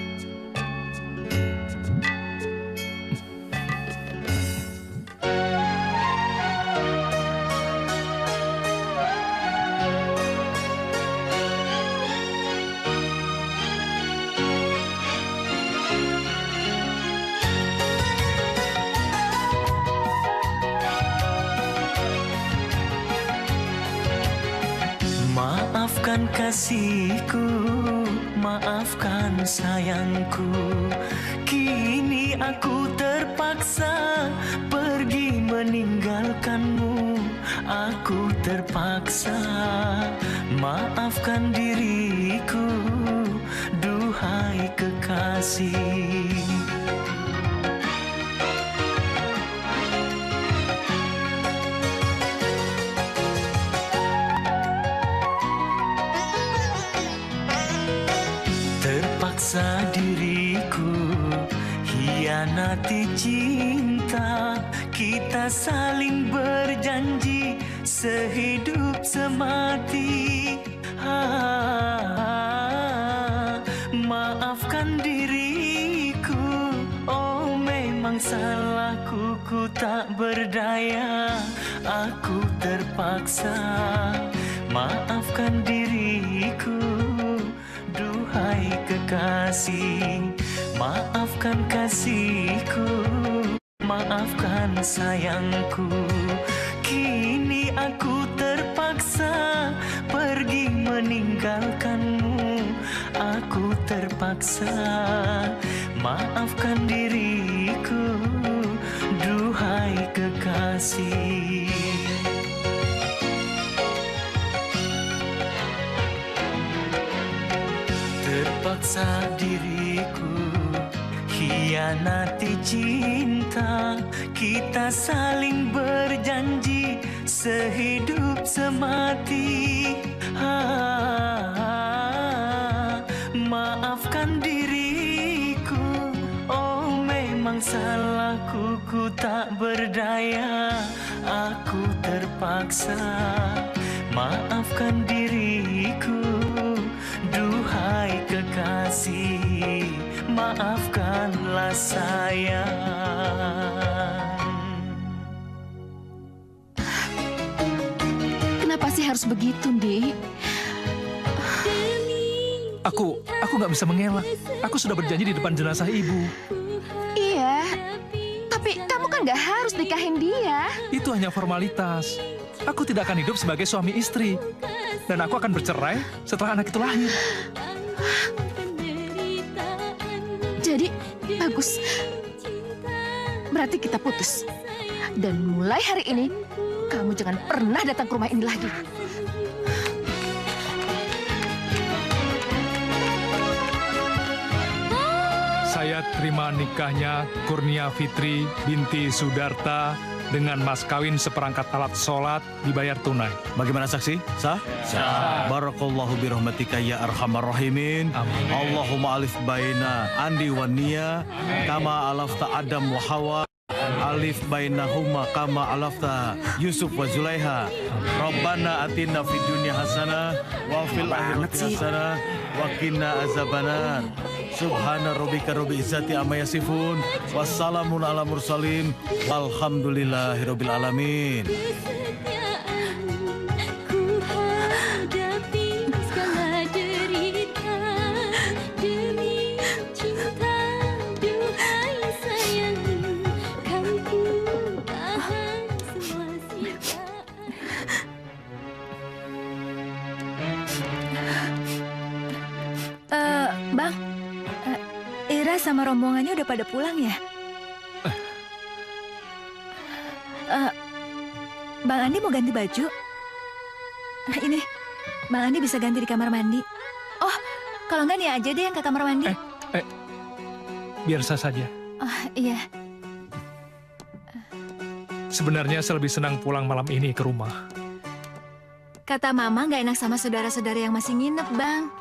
Maafkan kasihku, maafkan sayangku. Kini aku terpaksa pergi meninggalkanmu. Aku terpaksa, maafkan diriku, duhai kekasih. Terpaksa diriku hianati cinta. Kita saling berjanji sehidup semati. Maafkan diriku, oh memang salahku, ku tak berdaya. Aku terpaksa, maafkan diriku, duhai kekasih. Maafkan kasihku, maafkan sayangku. Kini aku terpaksa pergi meninggalkanmu. Aku terpaksa, maafkan diriku, duhai kekasih. Terpaksa diriku hianati cinta. Kita saling berjanji sehidup semati. Maafkan diriku, oh memang salahku, ku tak berdaya. Aku terpaksa, maafkan diriku, duhai kekasih, maafkanlah sayang. Kenapa sih harus begitu, Di? Aku nggak bisa mengelak. Aku sudah berjanji di depan jenazah ibu. Iya, tapi kamu kan nggak harus nikahin dia. Itu hanya formalitas. Aku tidak akan hidup sebagai suami istri. Dan aku akan bercerai setelah anak itu lahir. Jadi, bagus. Berarti kita putus. Dan mulai hari ini, kamu jangan pernah datang ke rumah ini lagi. Saya terima nikahnya Kurnia Fitri binti Sudarta dengan mas kawin seperangkat alat sholat dibayar tunai. Bagaimana saksi? Sah? Sah. Barakallahu birahmatika ya arhamar rahimin. Amin. Allahumma alif baina Andi wa Nia kama alafta Adam wa Hawa. Alif bainahuma kama alafta Yusuf wa Zulaiha. Rabbana atina fid dunya hasanah wa fil akhirati hasanah wa qina azabannar. Subhana rabbika rabbil izzati amma yasifun. Wassalamun ala mursalin. Walhamdulillahi rabbil alamin. Ku hadapi segala derita demi cinta, duhai sayang. Kan ku tahan semua siksaan. Bang, Ira sama rombongannya udah pada pulang ya? Bang Andi mau ganti baju? Ini, Bang Andi bisa ganti di kamar mandi. Oh, kalau enggak nih aja deh yang ke kamar mandi. Biar saya saja. Oh, iya. Sebenarnya saya lebih senang pulang malam ini ke rumah. Kata Mama nggak enak sama saudara-saudara yang masih nginep, Bang.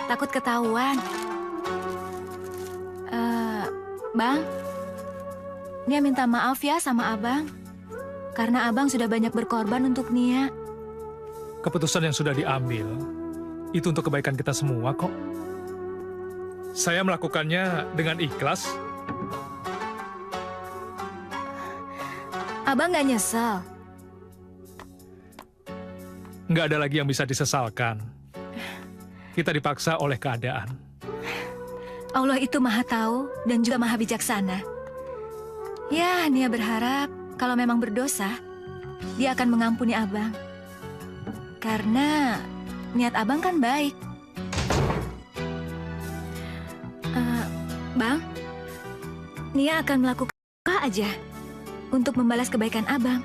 takut ketahuan. Bang, Nia minta maaf ya sama Abang. Karena Abang sudah banyak berkorban untuk Nia. Keputusan yang sudah diambil, itu untuk kebaikan kita semua kok. Saya melakukannya dengan ikhlas. Abang nggak nyesel? Nggak ada lagi yang bisa disesalkan. Kita dipaksa oleh keadaan. Allah itu maha tahu dan juga maha bijaksana. Ya, Nia berharap kalau memang berdosa, dia akan mengampuni Abang. Karena niat Abang kan baik. Bang, Nia akan melakukan apa aja untuk membalas kebaikan Abang.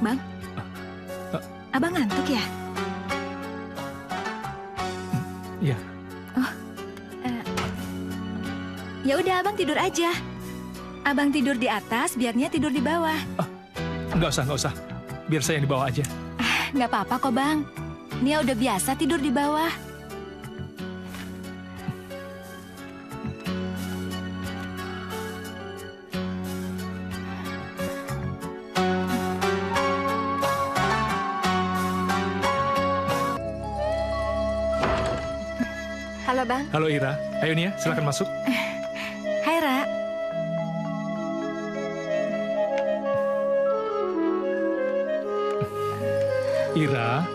Bang, Abang ngantuk ya? Iya. Oh, ya udah Abang tidur aja. Abang tidur di atas, biar Nia tidur di bawah. Nggak usah. Biar saya yang di bawah aja. Nggak apa-apa kok Bang. Nia udah biasa tidur di bawah. Halo Bang. Halo Ira. Ayo Nia, silakan masuk. Hai Ra. Ira,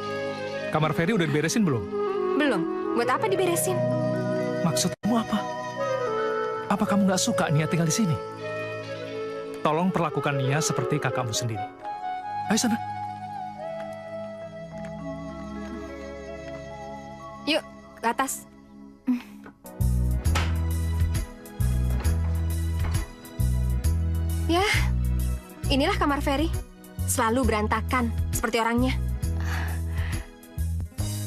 kamar Ferry udah diberesin belum? Belum. Buat apa diberesin? Maksudmu apa? Apa kamu nggak suka Nia tinggal di sini? Tolong perlakukan Nia seperti kakakmu sendiri. Ayo sana. Yuk, ke atas. Ya, inilah kamar Ferry. Selalu berantakan, seperti orangnya.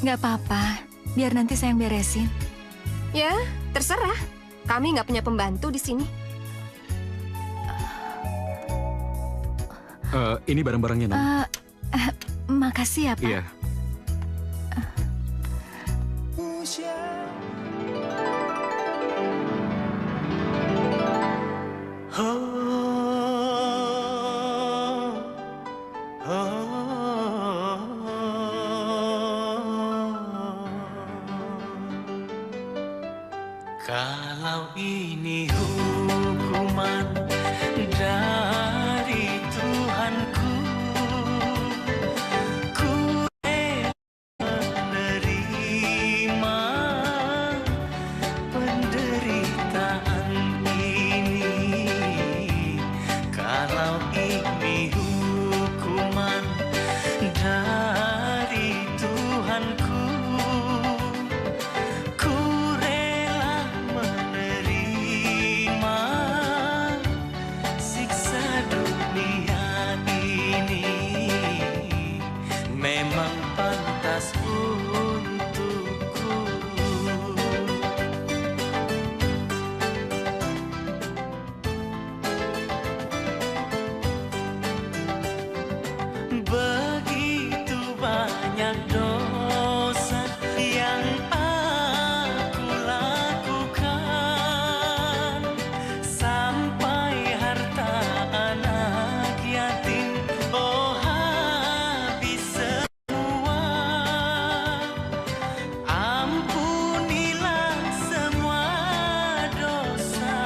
Nggak apa-apa, biar nanti saya yang beresin. Ya, terserah. Kami nggak punya pembantu di sini. Ini barang-barangnya, Nan. Makasih ya, Pak. Iya. Kalau ini hukuman dari Tuhanku, ku menerima penderitaan ini. Kalau ini hukuman dari Tuhanku, memang pantas untukku. Begitu banyak dosa yang aku lakukan, sampai harta anak yatim, oh habis semua. Ampunilah semua dosa,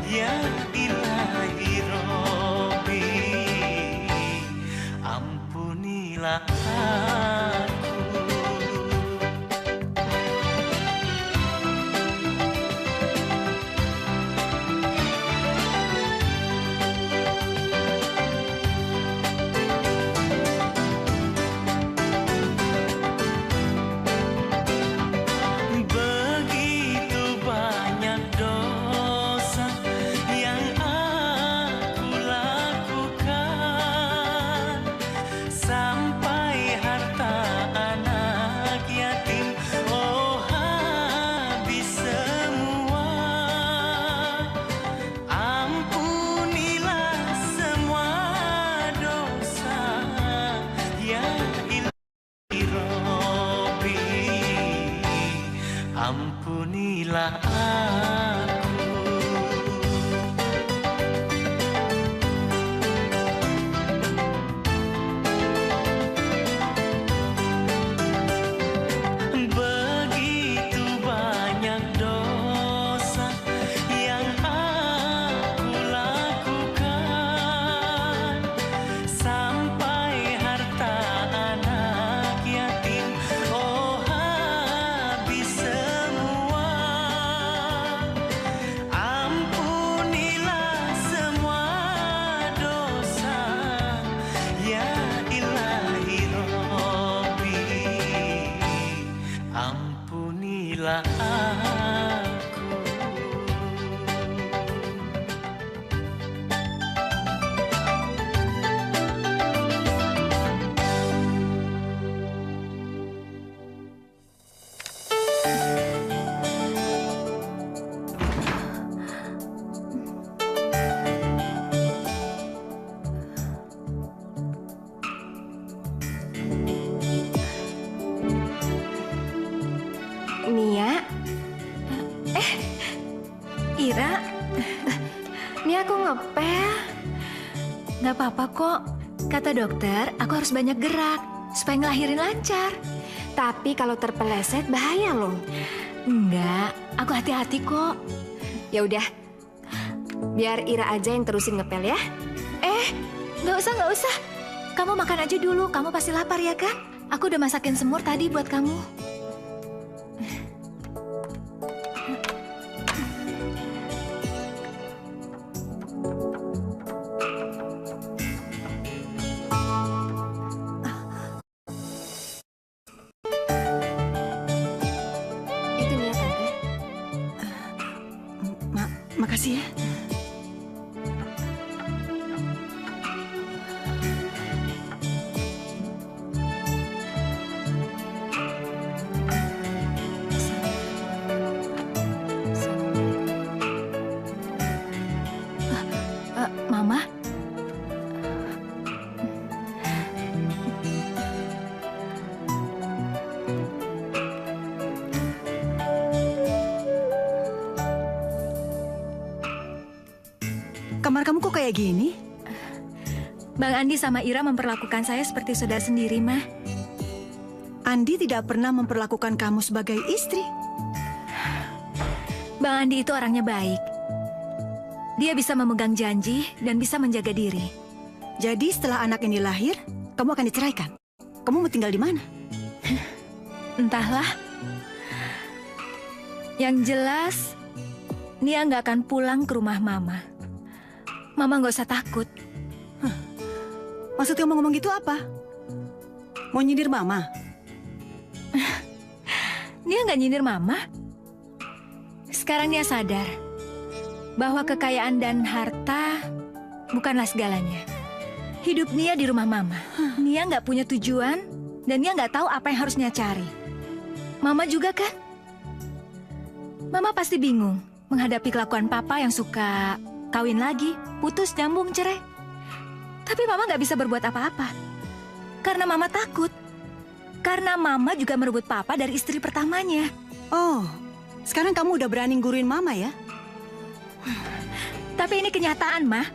ya ilahi Robbi. Ampunilah aku. Begitu banyak dosa yang aku lakukan, sampai harta ampunilah aku. Begitu banyak dosa yang aku lakukan, sampai harta anak yatim, oh habis semua. Ampunilah semua dosa, ya ilahi Rabbi, ampunilah aku. Nia, Ira, Nia aku ngepel. nggak apa-apa kok. Kata dokter, aku harus banyak gerak supaya ngelahirin lancar. Tapi kalau terpeleset bahaya loh. Enggak, aku hati-hati kok. Ya udah, biar Ira aja yang terusin ngepel ya. Nggak usah. Kamu makan aja dulu, kamu pasti lapar ya kan? Aku udah masakin semur tadi buat kamu. Itu Nia tante. Makasih ya. Mama, Kamar kamu kok kayak gini? Bang Andi sama Ira memperlakukan saya seperti saudara sendiri, Mah. Andi tidak pernah memperlakukan kamu sebagai istri. Bang Andi itu orangnya baik. Dia bisa memegang janji dan bisa menjaga diri. Jadi setelah anak ini lahir, kamu akan diceraikan. Kamu mau tinggal di mana? Entahlah. Yang jelas, Nia nggak akan pulang ke rumah Mama. Mama nggak usah takut. Maksud kamu ngomong gitu apa? Mau nyindir Mama? Nia nggak nyindir Mama. Sekarang Nia sadar bahwa kekayaan dan harta bukanlah segalanya. Hidup Nia di rumah Mama. Nia nggak punya tujuan dan Nia nggak tahu apa yang harus Nia cari. Mama juga kan? Mama pasti bingung menghadapi kelakuan Papa yang suka kawin lagi, putus, nyambung, cerai. Tapi Mama nggak bisa berbuat apa-apa. Karena Mama takut. Karena Mama juga merebut Papa dari istri pertamanya. Oh, sekarang kamu udah berani guruin Mama ya? Tapi ini kenyataan, Mah.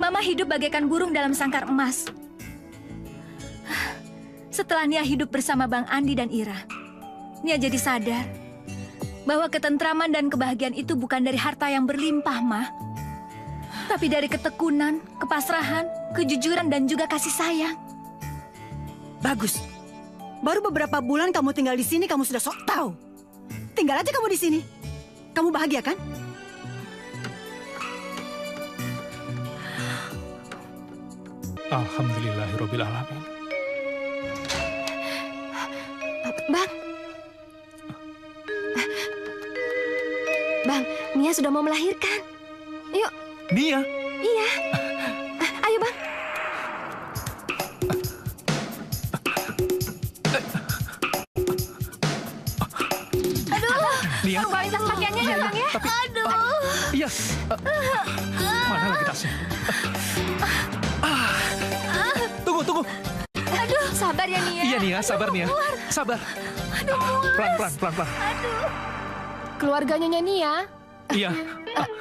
Mama hidup bagaikan burung dalam sangkar emas. Setelah Nia hidup bersama Bang Andi dan Ira, Nia jadi sadar bahwa ketentraman dan kebahagiaan itu bukan dari harta yang berlimpah, Mah. Tapi dari ketekunan, kepasrahan, kejujuran, dan juga kasih sayang. Bagus. Baru beberapa bulan kamu tinggal di sini, kamu sudah sok tahu. Tinggal aja kamu di sini. Kamu bahagia kan? Alhamdulillahirabbil alamin. Bang, Nia sudah mau melahirkan. Yuk. Nia? Iya. Ayo, Bang. Aduh, Nia? bawain tas pakaiannya ya, Bang ya. Aduh. Iya. Mana lagi tasnya? Tunggu. Aduh, sabar ya Nia. Iya Nia, sabar Nia. Sabar. Aduh, mules. Pelan. Aduh. keluarga Nyonya Nia. Iya.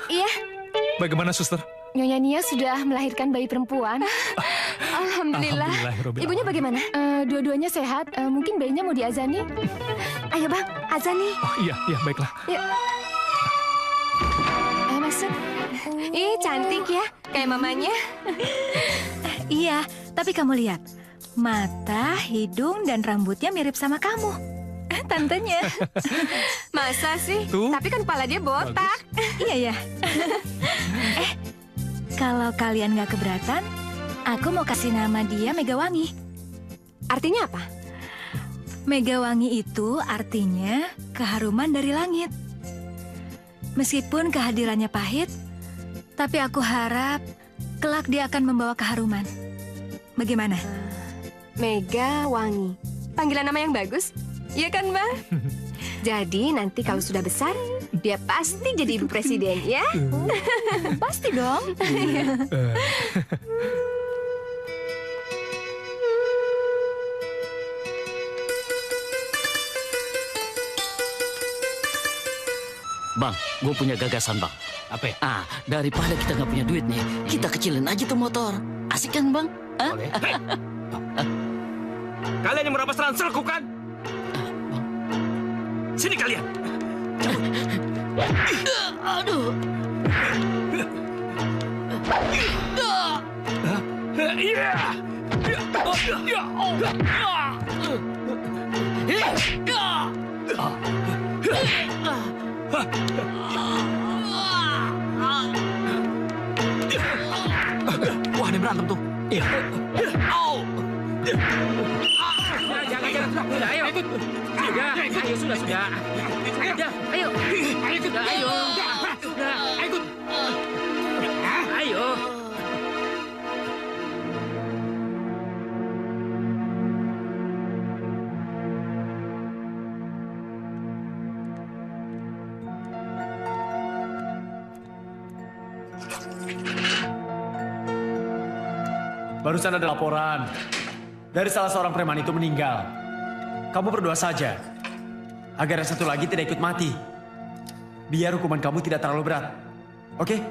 Iya, Bagaimana, suster? Nyonya Nia sudah melahirkan bayi perempuan. Alhamdulillah. Alhamdulillahirobbilalamin. Ibunya bagaimana? Dua-duanya sehat. Mungkin bayinya mau diazani. Ayo bang, azani. Oh iya, baiklah. Yuk. Ayo masuk. Ih, cantik ya, kayak mamanya. Iya, tapi kamu lihat. Mata, hidung, dan rambutnya mirip sama kamu. Tantenya. Masa sih? Tuh. Tapi kan kepala dia botak. Iya ya. Kalau kalian gak keberatan, aku mau kasih nama dia Megawangi. Artinya apa? Megawangi itu artinya keharuman dari langit. Meskipun kehadirannya pahit, tapi aku harap kelak dia akan membawa keharuman. Bagaimana? Megawangi. Panggilan nama yang bagus. Iya kan, Bang? Jadi nanti kalau sudah besar, dia pasti jadi ibu presiden, ya? Pasti dong. Bang, gue punya gagasan, Bang. Apa? Daripada kita nggak punya duit nih, kita kecilin aja tuh motor. Asik kan, Bang? Boleh. Kalian yang merampas ranselku kan? Sini kalian. Aduh. Wah, ada berantem tuh. Iya. Jangan. Sudah, ayo. Sudah, ayo, sudah. Sudah, ayo. Sudah, ayo. Sudah, ikut. Ayo. Barusan ada laporan dari salah seorang preman itu meninggal. Kamu berdoa saja agar yang satu lagi tidak ikut mati. Biar hukuman kamu tidak terlalu berat. Oke?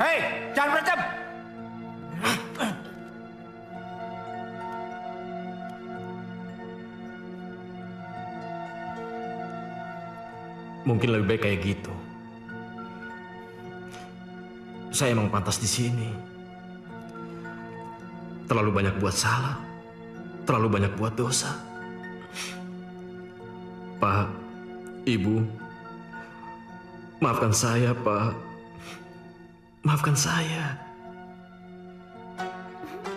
Hei, jangan berantem! Mungkin lebih baik kayak gitu. Saya emang pantas di sini. Terlalu banyak buat salah, terlalu banyak buat dosa. Pak, Ibu, maafkan saya, Pak. Maafkan saya.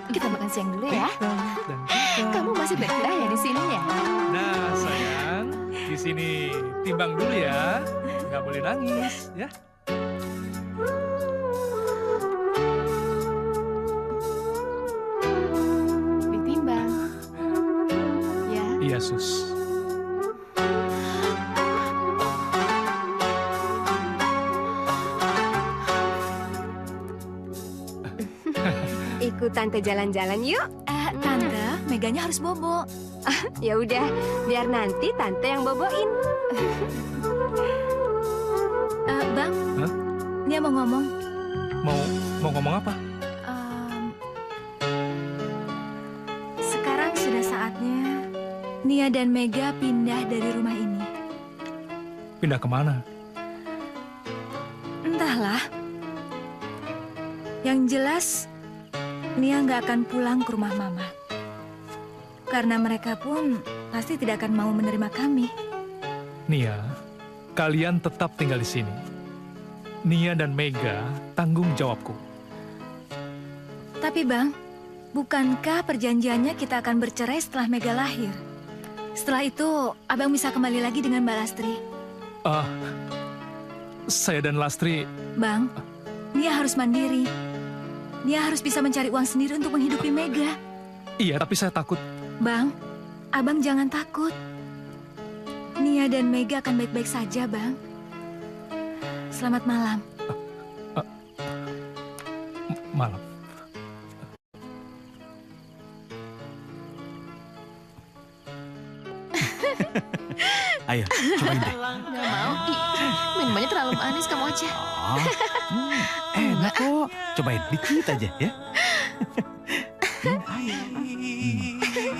Kita makan siang dulu ya. Kamu masih betah ya di sini ya? Nah, sayang, di sini timbang dulu ya. Nggak boleh nangis, ya. Ditimbang. Ya. Iya, Sus. Ikut tante jalan-jalan yuk. Tante, Meganya harus bobo. Ya udah, biar nanti tante yang boboin. Bang, Hah? dia mau ngomong. Mau ngomong apa? Sekarang sudah saatnya Nia dan Mega pindah dari rumah ini. Pindah kemana? Entahlah. Yang jelas, Nia nggak akan pulang ke rumah Mama. Karena mereka pun pasti tidak akan mau menerima kami. Nia, kalian tetap tinggal di sini. Nia dan Mega tanggung jawabku. Tapi Bang, bukankah perjanjiannya kita akan bercerai setelah Mega lahir? Setelah itu, Abang bisa kembali lagi dengan Mbak Lastri. Saya dan Lastri... Bang, Nia harus mandiri. Nia harus bisa mencari uang sendiri untuk menghidupi Mega. Iya, tapi saya takut. Bang, Abang jangan takut. Nia dan Mega akan baik-baik saja, Bang. Selamat malam. Malam. Ayo, cobain deh. Nggak mau. Ih, minumannya terlalu manis, kamu aja. Oh, enak kok. Cobain dikit aja ya.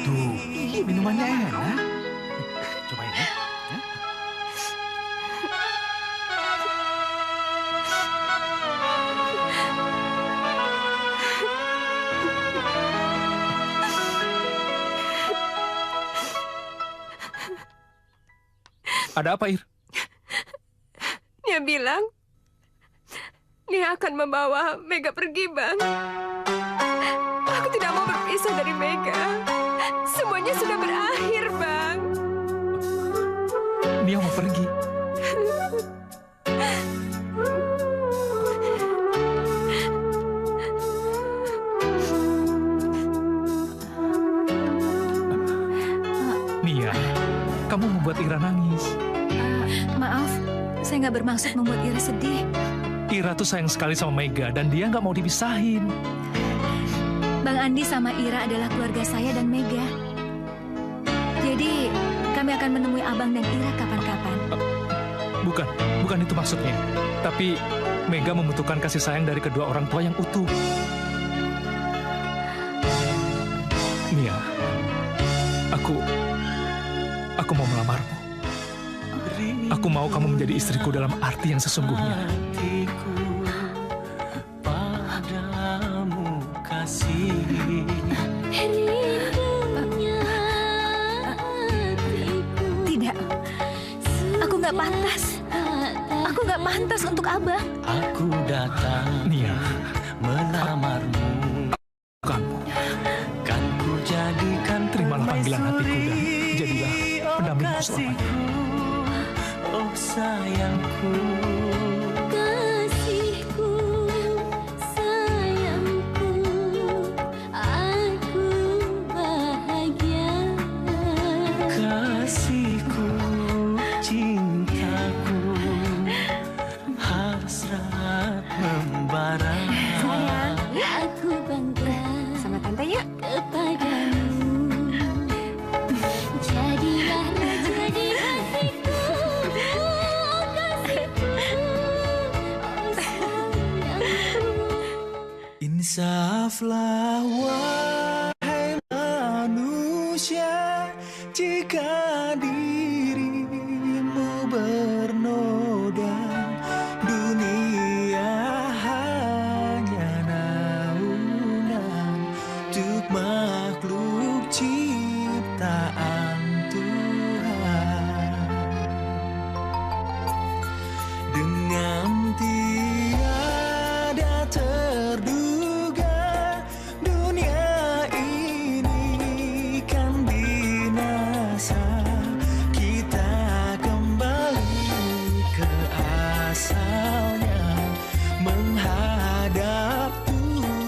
Tuh, minumannya enak. Cobain ya. Ada apa, Ir? Dia bilang dia akan membawa Mega pergi, Bang. Aku tidak mau berpisah dari Mega. Semuanya sudah berakhir, Bang. Dia mau pergi. Nia, kamu membuat Ira nangis. Maaf, saya nggak bermaksud membuat Ira sedih. Ira tuh sayang sekali sama Mega dan dia nggak mau dipisahin. Bang Andi sama Ira adalah keluarga saya dan Mega. Jadi, kami akan menemui Abang dan Ira kapan-kapan. Bukan itu maksudnya. Tapi Mega membutuhkan kasih sayang dari kedua orang tua yang utuh. Nia, aku mau melamarmu. Aku mau kamu menjadi istriku dalam arti yang sesungguhnya. Padamu kasih. Tidak, aku nggak pantas. Aku nggak pantas untuk Abang. Aku datang Nia, melamarmu. Kamu Kan ku jadikan terimalah panggilan hatiku dan jadilah pendampingku selamanya. Oh sayangku, Kasihku, sayangku, aku bahagia. kasihku, cintaku, hasrat membara. Aku bangga Sama Tante ya. kepadamu. Jadilah jadi hatiku, oh kasihku, oh sayangku. Insaflah wahai manusia,